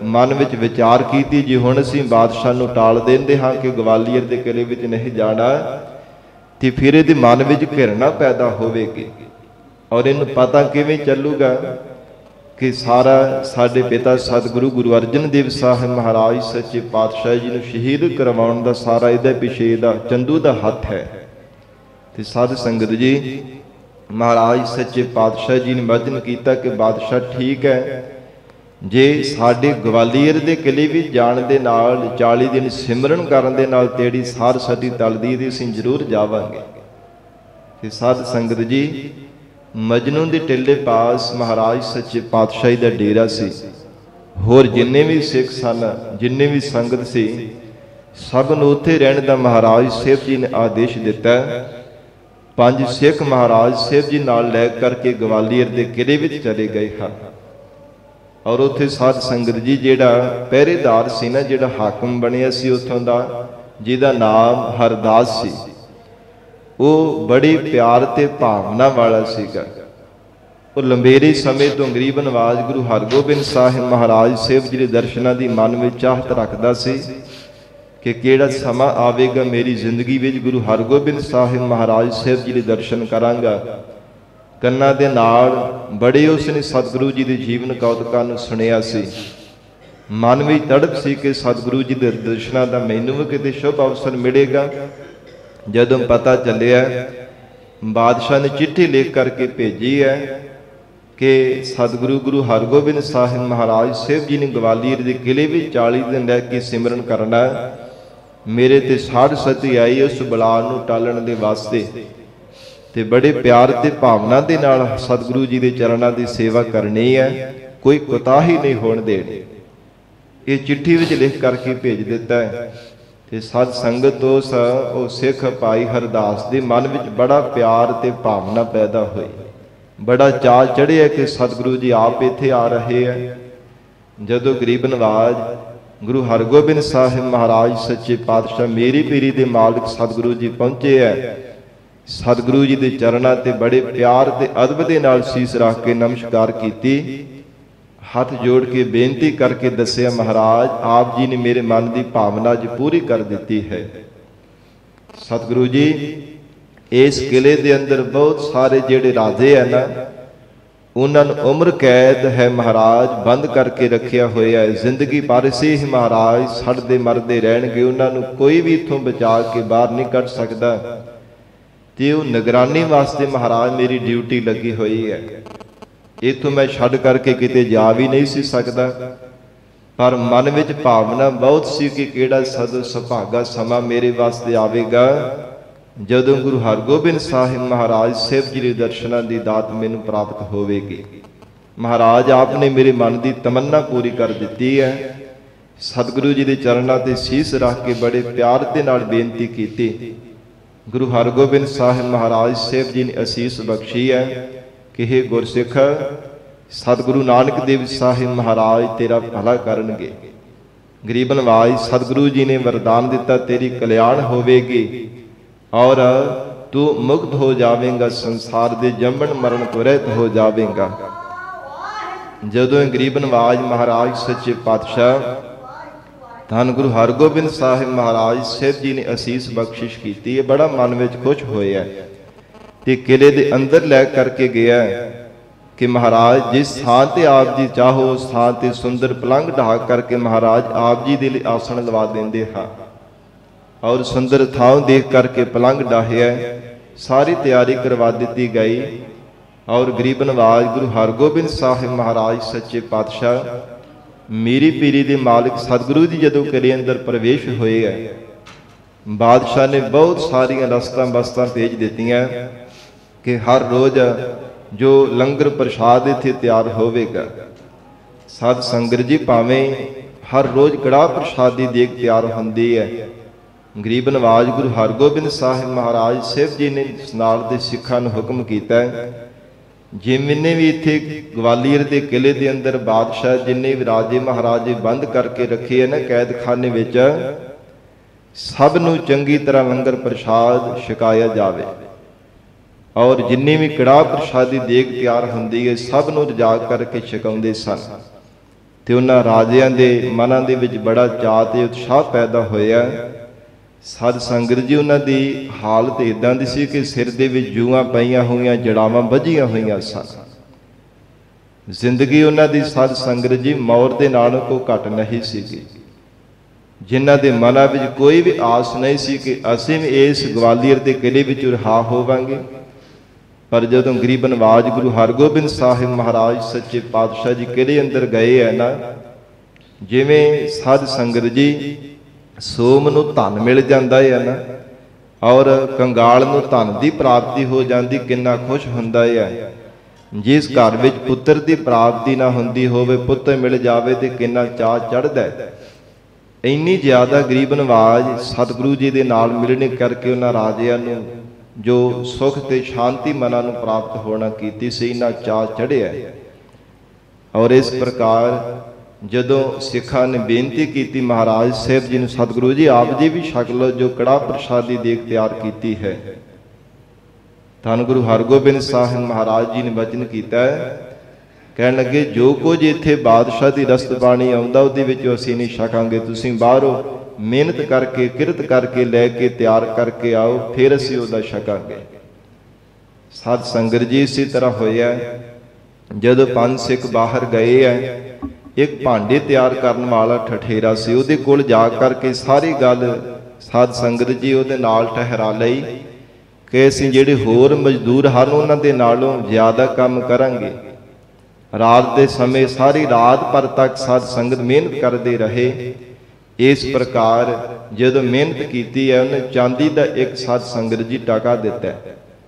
ਮਨ ਵਿੱਚ ਵਿਚਾਰ ਕੀਤੀ ਜੇ ਹੁਣ ਅਸੀਂ ਬਾਦਸ਼ਾਹ ਨੂੰ ਟਾਲ ਦਿੰਦੇ ਹਾਂ ਕਿ ਗਵਾਲੀਅਰ ਦੇ ਕਿਲੇ ਵਿੱਚ ਨਹੀਂ ਜਾਣਾ, ਤੇ ਫਿਰ ਇਹਦੇ ਮਨ ਵਿੱਚ ਘਿਰਣਾ ਪੈਦਾ ਹੋਵੇਗੀ। ਔਰ ਇਹਨੂੰ ਪਤਾ ਕਿਵੇਂ ਚੱਲੂਗਾ ਕਿ ਸਾਰਾ ਸਾਡੇ ਪਿਤਾ ਸਤਿਗੁਰੂ ਗੁਰੂ ਅਰਜਨ ਦੇਵ ਸਾਹਿਬ ਮਹਾਰਾਜ ਸੱਚੇ ਪਾਤਸ਼ਾਹ ਜੀ ਨੂੰ ਸ਼ਹੀਦ ਕਰਵਾਉਣ ਦਾ ਸਾਰਾ ਇਹਦੇ ਪਿਛੇ ਦਾ ਚੰਦੂ ਦਾ ਹੱਥ ਹੈ। ਤੇ ਸਾਧ ਸੰਗਤ ਜੀ ਮਹਾਰਾਜ ਸੱਚੇ ਪਾਤਸ਼ਾਹ ਜੀ ਨੇ ਵਚਨ ਕੀਤਾ ਕਿ ਬਾਦਸ਼ਾਹ ਠੀਕ ਹੈ, ਜੇ ਸਾਡੇ ਗਵਾਲੀਅਰ ਦੇ ਕਿਲੇ ਵਿੱਚ ਜਾਣ ਦੇ ਨਾਲ 40 ਦਿਨ ਸਿਮਰਨ ਕਰਨ ਦੇ ਨਾਲ ਤੇਰੀ ਸਾਰ ਸਤੀ ਟਲਦੀ ਤੇ ਅਸੀਂ ਜ਼ਰੂਰ ਜਾਵਾਂਗੇ। ਤੇ ਸਾਧ ਸੰਗਤ ਜੀ ਮਜਨੂ ਦੇ ਟਿੱਲੇ ਪਾਸ ਮਹਾਰਾਜ ਸੱਚੇ ਪਾਤਸ਼ਾਹੀ ਦਾ ਡੇਰਾ ਸੀ। ਹੋਰ ਜਿੰਨੇ ਵੀ ਸਿੱਖ ਸਨ, ਜਿੰਨੇ ਵੀ ਸੰਗਤ ਸੀ, ਸਭ ਨੂੰ ਉੱਥੇ ਰਹਿਣ ਦਾ ਮਹਾਰਾਜ ਸਾਹਿਬ ਜੀ ਨੇ ਆਦੇਸ਼ ਦਿੱਤਾ। 5 ਸਿੱਖ ਮਹਾਰਾਜ ਸਾਹਿਬ ਜੀ ਨਾਲ ਲੈ ਕਰਕੇ ਗਵਾਲੀਅਰ ਦੇ ਕਿਲੇ ਵਿੱਚ ਚਲੇ ਗਏ ਹਨ। ਔਰ ਉੱਥੇ ਸਾਧ ਸੰਗਤ ਜੀ ਜਿਹੜਾ ਪਹਿਰੇਦਾਰ ਸੀ ਨਾ, ਜਿਹੜਾ ਹਾਕਮ ਬਣਿਆ ਸੀ ਉੱਥੋਂ ਦਾ, ਜਿਹਦਾ ਨਾਮ ਹਰਦਾਸ ਸੀ, ਉਹ ਬੜੀ ਪਿਆਰ ਤੇ ਭਾਵਨਾ ਵਾਲਾ ਸੀਗਾ। ਉਹ ਲੰਬੇਰੇ ਸਮੇਂ ਤੋਂ ਗਰੀਬ ਨਵਾਜ਼ ਗੁਰੂ ਹਰਗੋਬਿੰਦ ਸਾਹਿਬ ਮਹਾਰਾਜ ਸਾਹਿਬ ਜੀ ਦੇ ਦਰਸ਼ਨਾਂ ਦੀ ਮਨ ਵਿੱਚ ਚਾਹਤ ਰੱਖਦਾ ਸੀ ਕਿ ਕਿਹੜਾ ਸਮਾਂ ਆਵੇਗਾ ਮੇਰੀ ਜ਼ਿੰਦਗੀ ਵਿੱਚ ਗੁਰੂ ਹਰਗੋਬਿੰਦ ਸਾਹਿਬ ਮਹਾਰਾਜ ਸਾਹਿਬ ਜੀ ਦੇ ਦਰਸ਼ਨ ਕਰਾਂਗਾ। ਕੰਨਾਂ ਦੇ ਨਾਲ ਬੜੇ ਉਸਨੇ ਸਤਿਗੁਰੂ ਜੀ ਦੇ ਜੀਵਨ ਕੌਤਕਾਂ ਨੂੰ ਸੁਣਿਆ ਸੀ। ਮਨ ਵਿੱਚ ਤੜਪ ਸੀ ਕਿ ਸਤਿਗੁਰੂ ਜੀ ਦੇ ਦਰਸ਼ਨਾਂ ਦਾ ਮੈਨੂੰ ਵੀ ਕਿਤੇ ਸ਼ੁਭ ਅਵਸਰ ਮਿਲੇਗਾ। ਜਦੋਂ ਪਤਾ ਚੱਲਿਆ, ਬਾਦਸ਼ਾਹ ਨੇ ਚਿੱਠੀ ਲਿਖ ਕਰਕੇ ਭੇਜੀ ਹੈ ਕਿ ਸਤਿਗੁਰੂ ਗੁਰੂ ਹਰਗੋਬਿੰਦ ਸਾਹਿਬ ਮਹਾਰਾਜ ਸਾਹਿਬ ਜੀ ਨੇ ਗਵਾਲੀਅਰ ਦੇ ਕਿਲੇ ਵਿੱਚ 40 ਦਿਨ ਰਹਿ ਕੇ ਸਿਮਰਨ ਕਰਨਾ। ਮੇਰੇ ਤੇ ਸਾਧ ਸਤੀ ਆਈ ਉਸ ਬਲਾ ਨੂੰ ਟਾਲਣ ਦੇ ਵਾਸਤੇ, ਤੇ ਬੜੇ ਪਿਆਰ ਤੇ ਭਾਵਨਾ ਦੇ ਨਾਲ ਸਤਿਗੁਰੂ ਜੀ ਦੇ ਚਰਨਾਂ ਦੀ ਸੇਵਾ ਕਰਨੀ ਹੈ, ਕੋਈ ਕੋਤਾਹੀ ਨਹੀਂ ਹੋਣ ਦੇਣੀ। ਇਹ ਚਿੱਠੀ ਵਿੱਚ ਲਿਖ ਕਰਕੇ ਭੇਜ ਦਿੱਤਾ ਹੈ। ਤੇ ਸਤ ਸੰਗਤ ਉਹ ਸਿੱਖ ਭਾਈ ਹਰਦਾਸ ਦੇ ਮਨ ਵਿੱਚ ਬੜਾ ਪਿਆਰ ਤੇ ਭਾਵਨਾ ਪੈਦਾ ਹੋਈ, ਬੜਾ ਚਾਅ ਚੜ੍ਹਿਆ ਕਿ ਸਤਿਗੁਰੂ ਜੀ ਆਪ ਇੱਥੇ ਆ ਰਹੇ ਹੈ। ਜਦੋਂ ਗਰੀਬ ਨਵਾਜ਼ ਗੁਰੂ ਹਰਗੋਬਿੰਦ ਸਾਹਿਬ ਮਹਾਰਾਜ ਸੱਚੇ ਪਾਤਸ਼ਾਹ ਮੇਰੀ ਪੀਰੀ ਦੇ ਮਾਲਕ ਸਤਿਗੁਰੂ ਜੀ ਪਹੁੰਚੇ ਹੈ, ਸਤਿਗੁਰੂ ਜੀ ਦੇ ਚਰਨਾਂ ਤੇ ਬੜੇ ਪਿਆਰ ਤੇ ਅਦਬ ਦੇ ਨਾਲ ਸੀਸ ਰੱਖ ਕੇ ਨਮਸਕਾਰ ਕੀਤੀ, ਹੱਥ ਜੋੜ ਕੇ ਬੇਨਤੀ ਕਰਕੇ ਦੱਸਿਆ, ਮਹਾਰਾਜ ਆਪ ਜੀ ਨੇ ਮੇਰੇ ਮਨ ਦੀ ਭਾਵਨਾ ਅੱਜ ਪੂਰੀ ਕਰ ਦਿੱਤੀ ਹੈ। ਸਤਿਗੁਰੂ ਜੀ ਇਸ ਕਿਲੇ ਦੇ ਅੰਦਰ ਬਹੁਤ ਸਾਰੇ ਜਿਹੜੇ ਰਾਜੇ ਹੈ ਨਾ, ਉਹਨਾਂ ਨੂੰ ਉਮਰ ਕੈਦ ਹੈ ਮਹਾਰਾਜ, ਬੰਦ ਕਰਕੇ ਰੱਖਿਆ ਹੋਇਆ ਹੈ। ਜ਼ਿੰਦਗੀ ਭਰ ਸੇ ਹੀ ਮਹਾਰਾਜ ਸੜਦੇ ਮਰਦੇ ਰਹਿਣਗੇ, ਉਹਨਾਂ ਨੂੰ ਕੋਈ ਵੀ ਇੱਥੋਂ ਬਚਾ ਕੇ ਬਾਹਰ ਨਹੀਂ ਕੱਢ ਸਕਦਾ। ਤੇ ਉਹ ਨਿਗਰਾਨੀ ਵਾਸਤੇ ਮਹਾਰਾਜ ਮੇਰੀ ਡਿਊਟੀ ਲੱਗੀ ਹੋਈ ਹੈ। ਇੱਥੋਂ ਮੈਂ ਛੱਡ ਕਰਕੇ ਕਿਤੇ ਜਾ ਵੀ ਨਹੀਂ ਸੀ ਸਕਦਾ, ਪਰ ਮਨ ਵਿੱਚ ਭਾਵਨਾ ਬਹੁਤ ਸੀ ਕਿ ਕਿਹੜਾ ਸਦ ਸੁਭਾਗਾ ਸਮਾਂ ਮੇਰੇ ਵਾਸਤੇ ਆਵੇਗਾ ਜਦੋਂ ਗੁਰੂ ਹਰਗੋਬਿੰਦ ਸਾਹਿਬ ਮਹਾਰਾਜ ਸਾਹਿਬ ਜੀ ਦੇ ਦਰਸ਼ਨਾਂ ਦੀ ਦਾਤ ਮੈਨੂੰ ਪ੍ਰਾਪਤ ਹੋਵੇਗੀ। ਮਹਾਰਾਜ ਆਪ ਨੇ ਮੇਰੇ ਮਨ ਦੀ ਤਮੰਨਾ ਪੂਰੀ ਕਰ ਦਿੱਤੀ ਹੈ। ਸਤਿਗੁਰੂ ਜੀ ਦੇ ਚਰਨਾਂ ਤੇ ਸੀਸ ਰੱਖ ਕੇ ਬੜੇ ਪਿਆਰ ਦੇ ਨਾਲ ਬੇਨਤੀ ਕੀਤੀ। ਗੁਰੂ ਹਰਗੋਬਿੰਦ ਸਾਹਿਬ ਮਹਾਰਾਜ ਸਾਹਿਬ ਜੀ ਨੇ ਅਸੀਸ ਬਖਸ਼ੀ ਹੈ ਕਿ हे ਗੁਰਸਿੱਖ, ਸਤਿਗੁਰੂ ਨਾਨਕ ਦੇਵ ਸਾਹਿਬ ਮਹਾਰਾਜ ਤੇਰਾ ਭਲਾ ਕਰਨਗੇ। ਗਰੀਬ ਨਵਾਜ਼ ਸਤਿਗੁਰੂ ਜੀ ਨੇ ਵਰਦਾਨ ਦਿੱਤਾ, ਤੇਰੀ ਕਲਿਆਣ ਹੋਵੇਗੀ ਔਰ ਤੂੰ ਮੁਕਤ ਹੋ ਜਾਵੇਂਗਾ, ਸੰਸਾਰ ਦੇ ਜੰਮਣ ਮਰਨ ਤੋਂ ਰਹਿਤ ਹੋ ਜਾਵੇਂਗਾ। ਜਦੋਂ ਗਰੀਬ ਨਵਾਜ਼ ਮਹਾਰਾਜ ਸੱਚੇ ਪਾਤਸ਼ਾਹ ਧੰਨ ਗੁਰੂ ਹਰਗੋਬਿੰਦ ਸਾਹਿਬ ਮਹਾਰਾਜ ਸਾਹਿਬ ਜੀ ਨੇ ਅਸੀਸ ਬਖਸ਼ਿਸ਼ ਕੀਤੀ ਹੈ, ਬੜਾ ਮਨ ਵਿੱਚ ਖੁਸ਼ ਹੋਇਆ ਤੇ ਕਿਲੇ ਦੇ ਅੰਦਰ ਲੈ ਕਰਕੇ ਗਿਆ ਕਿ ਮਹਾਰਾਜ ਜਿਸ ਥਾਂ ਤੇ ਆਪ ਜੀ ਚਾਹੋ ਉਸ ਥਾਂ ਤੇ ਸੁੰਦਰ ਪਲੰਘ ਢਾ ਕਰਕੇ ਮਹਾਰਾਜ ਆਪ ਜੀ ਦੇ ਲਈ ਆਸਣ ਲਵਾ ਦਿੰਦੇ ਹਾਂ। ਔਰ ਸੁੰਦਰ ਥਾਂ ਦੇਖ ਕਰਕੇ ਪਲੰਘ ਢਾਹਿਆ, ਸਾਰੀ ਤਿਆਰੀ ਕਰਵਾ ਦਿੱਤੀ ਗਈ। ਔਰ ਗਰੀਬ ਨਵਾਜ਼ ਗੁਰੂ ਹਰਗੋਬਿੰਦ ਸਾਹਿਬ ਮਹਾਰਾਜ ਸੱਚੇ ਪਾਤਸ਼ਾਹ ਮੇਰੀ ਪੀਰੀ ਦੇ ਮਾਲਕ ਸਤਿਗੁਰੂ ਜੀ ਜਦੋਂ ਕਿਲੇ ਅੰਦਰ ਪ੍ਰਵੇਸ਼ ਹੋਏ ਹੈ, ਬਾਦਸ਼ਾਹ ਨੇ ਬਹੁਤ ਸਾਰੀਆਂ ਰਸਤਾਂ ਬਸਤਾਂ ਭੇਜ ਦਿੱਤੀਆਂ ਕਿ ਹਰ ਰੋਜ਼ ਜੋ ਲੰਗਰ ਪ੍ਰਸ਼ਾਦ ਇੱਥੇ ਤਿਆਰ ਹੋਵੇਗਾ। ਸਾਧ ਸੰਗਤ ਜੀ ਭਾਵੇਂ ਹਰ ਰੋਜ਼ ਕੜਾਹ ਪ੍ਰਸ਼ਾਦ ਦੀ ਦੇਗ ਤਿਆਰ ਹੁੰਦੀ ਹੈ, ਗਰੀਬ ਨਵਾਜ਼ ਗੁਰੂ ਹਰਗੋਬਿੰਦ ਸਾਹਿਬ ਮਹਾਰਾਜ ਸਾਹਿਬ ਜੀ ਨੇ ਨਾਲ ਦੇ ਸਿੱਖਾਂ ਨੂੰ ਹੁਕਮ ਕੀਤਾ, ਜਿਵੇਂ ਵੀ ਇੱਥੇ ਗਵਾਲੀਅਰ ਦੇ ਕਿਲੇ ਦੇ ਅੰਦਰ ਬਾਦਸ਼ਾਹ ਜਿੰਨੇ ਵੀ ਰਾਜੇ ਮਹਾਰਾਜੇ ਬੰਦ ਕਰਕੇ ਰੱਖੇ ਹੈ ਨਾ ਕੈਦਖਾਨੇ ਵਿੱਚ, ਸਭ ਨੂੰ ਚੰਗੀ ਤਰ੍ਹਾਂ ਲੰਗਰ ਪ੍ਰਸ਼ਾਦ ਛਕਾਇਆ ਜਾਵੇ। ਔਰ ਜਿੰਨੀ ਵੀ ਕੜਾਹ ਪ੍ਰਸ਼ਾਦੀ ਦੇਗ ਤਿਆਰ ਹੁੰਦੀ ਹੈ ਸਭ ਨੂੰ ਰਜਾ ਕਰਕੇ ਛਕਾਉਂਦੇ ਸਨ। ਤੇ ਉਹਨਾਂ ਰਾਜਿਆਂ ਦੇ ਮਨਾਂ ਦੇ ਵਿੱਚ ਬੜਾ ਚਾਅ ਤੇ ਉਤਸ਼ਾਹ ਪੈਦਾ ਹੋਇਆ। ਸਾਧ ਸੰਗਤ ਜੀ ਉਹਨਾਂ ਦੀ ਹਾਲਤ ਇਦਾਂ ਦੀ ਸੀ ਕਿ ਸਿਰ ਦੇ ਵਿੱਚ ਜੂਆਂ ਪਈਆਂ ਹੋਈਆਂ, ਜੜਾਵਾਂ ਵੱਜੀਆਂ ਹੋਈਆਂ ਸਨ। ਜ਼ਿੰਦਗੀ ਉਹਨਾਂ ਦੀ ਸਾਧ ਸੰਗਤ ਜੀ ਮੌਤ ਦੇ ਨਾਲੋਂ ਕੋਈ ਘੱਟ ਨਹੀਂ ਸੀਗੀ। ਜਿਨ੍ਹਾਂ ਦੇ ਮਨਾਂ ਵਿੱਚ ਕੋਈ ਵੀ ਆਸ ਨਹੀਂ ਸੀ ਕਿ ਅਸੀਂ ਵੀ ਇਸ ਗਵਾਲੀਅਰ ਦੇ ਕਿਲੇ ਵਿੱਚ ਰਿਹਾ ਹੋਵਾਂਗੇ। ਪਰ ਜਦੋਂ ਗਰੀਬ ਨਵਾਜ਼ ਗੁਰੂ ਹਰਗੋਬਿੰਦ ਸਾਹਿਬ ਮਹਾਰਾਜ ਸੱਚੇ ਪਾਤਸ਼ਾਹ ਜੀ ਕਿਲੇ ਅੰਦਰ ਗਏ ਹੈ ਨਾ, ਜਿਵੇਂ ਸਾਧ ਸੰਗਤ ਜੀ ਸੋਮ ਨੂੰ ਧਨ ਮਿਲ ਜਾਂਦਾ ਹੈ ਨਾ, ਔਰ ਕੰਗਾਲ ਨੂੰ ਧਨ ਦੀ ਪ੍ਰਾਪਤੀ ਹੋ ਜਾਂਦੀ, ਕਿੰਨਾ ਖੁਸ਼ ਹੁੰਦਾ ਹੈ। ਜਿਸ ਘਰ ਵਿੱਚ ਪੁੱਤਰ ਦੀ ਪ੍ਰਾਪਤੀ ਨਾ ਹੁੰਦੀ ਹੋਵੇ, ਪੁੱਤਰ ਮਿਲ ਜਾਵੇ ਤੇ ਕਿੰਨਾ ਚਾਅ ਚੜ੍ਹਦਾ ਹੈ। ਇੰਨੀ ਜ਼ਿਆਦਾ ਗਰੀਬ ਨਵਾਜ਼ ਸਤਿਗੁਰੂ ਜੀ ਦੇ ਨਾਲ ਮਿਲਣੇ ਕਰਕੇ ਉਹਨਾਂ ਰਾਜਿਆਂ ਨੂੰ ਜੋ ਸੁਖ ਤੇ ਸ਼ਾਂਤੀ ਮਨਾਂ ਨੂੰ ਪ੍ਰਾਪਤ ਹੋਣਾ ਕੀਤੀ ਸੀ, ਇੰਨਾ ਚਾਅ ਚੜ੍ਹਿਆ। ਔਰ ਇਸ ਪ੍ਰਕਾਰ ਜਦੋਂ ਸਿੱਖਾਂ ਨੇ ਬੇਨਤੀ ਕੀਤੀ ਮਹਾਰਾਜ ਸਾਹਿਬ ਜੀ ਨੂੰ, ਸਤਿਗੁਰੂ ਜੀ ਆਪ ਜੀ ਵੀ ਛਕ ਲਓ ਜੋ ਕੜਾਹ ਪ੍ਰਸ਼ਾਦੀ ਦੇਗ ਤਿਆਰ ਕੀਤੀ ਹੈ। ਧੰਨ ਗੁਰੂ ਹਰਗੋਬਿੰਦ ਸਾਹਿਬ ਮਹਾਰਾਜ ਜੀ ਨੇ ਬਚਨ ਕੀਤਾ, ਕਹਿਣ ਲੱਗੇ ਜੋ ਕੁਝ ਇੱਥੇ ਬਾਦਸ਼ਾਹ ਦੀ ਰਸਤ ਬਾਣੀ ਆਉਂਦਾ ਉਹਦੇ ਵਿੱਚੋਂ ਅਸੀਂ ਨਹੀਂ ਛਕਾਂਗੇ, ਤੁਸੀਂ ਬਾਹਰੋਂ ਮਿਹਨਤ ਕਰਕੇ ਕਿਰਤ ਕਰਕੇ ਲੈ ਕੇ ਤਿਆਰ ਕਰਕੇ ਆਓ, ਫਿਰ ਅਸੀਂ ਉਹਦਾ ਛਕਾਂਗੇ। ਸਾਧ ਸੰਗਤ ਜੀ ਇਸੇ ਤਰ੍ਹਾਂ ਹੋਇਆ, ਜਦੋਂ ਪੰਜ ਸਿੱਖ ਬਾਹਰ ਗਏ ਹੈ, ਇੱਕ ਭਾਂਡੇ ਤਿਆਰ ਕਰਨ ਵਾਲਾ ਠਠੇਰਾ ਸੀ, ਉਹਦੇ ਕੋਲ ਜਾ ਕਰਕੇ ਸਾਰੀ ਗੱਲ ਸਾਧ ਸੰਗਤ ਜੀ ਉਹਦੇ ਨਾਲ ਠਹਿਰਾ ਲਈ ਕਿ ਅਸੀਂ ਜਿਹੜੇ ਹੋਰ ਮਜ਼ਦੂਰ ਹਨ ਉਹਨਾਂ ਦੇ ਨਾਲੋਂ ਜ਼ਿਆਦਾ ਕੰਮ ਕਰਾਂਗੇ। ਰਾਤ ਦੇ ਸਮੇਂ ਸਾਰੀ ਰਾਤ ਭਰ ਤੱਕ ਸਾਧ ਸੰਗਤ ਮਿਹਨਤ ਕਰਦੇ ਰਹੇ। ਇਸ ਪ੍ਰਕਾਰ ਜਦੋਂ ਮਿਹਨਤ ਕੀਤੀ ਹੈ, ਉਹਨੇ ਚਾਂਦੀ ਦਾ ਇੱਕ ਸਾਧ ਸੰਗਤ ਜੀ ਟਾਕਾ ਦਿੱਤਾ,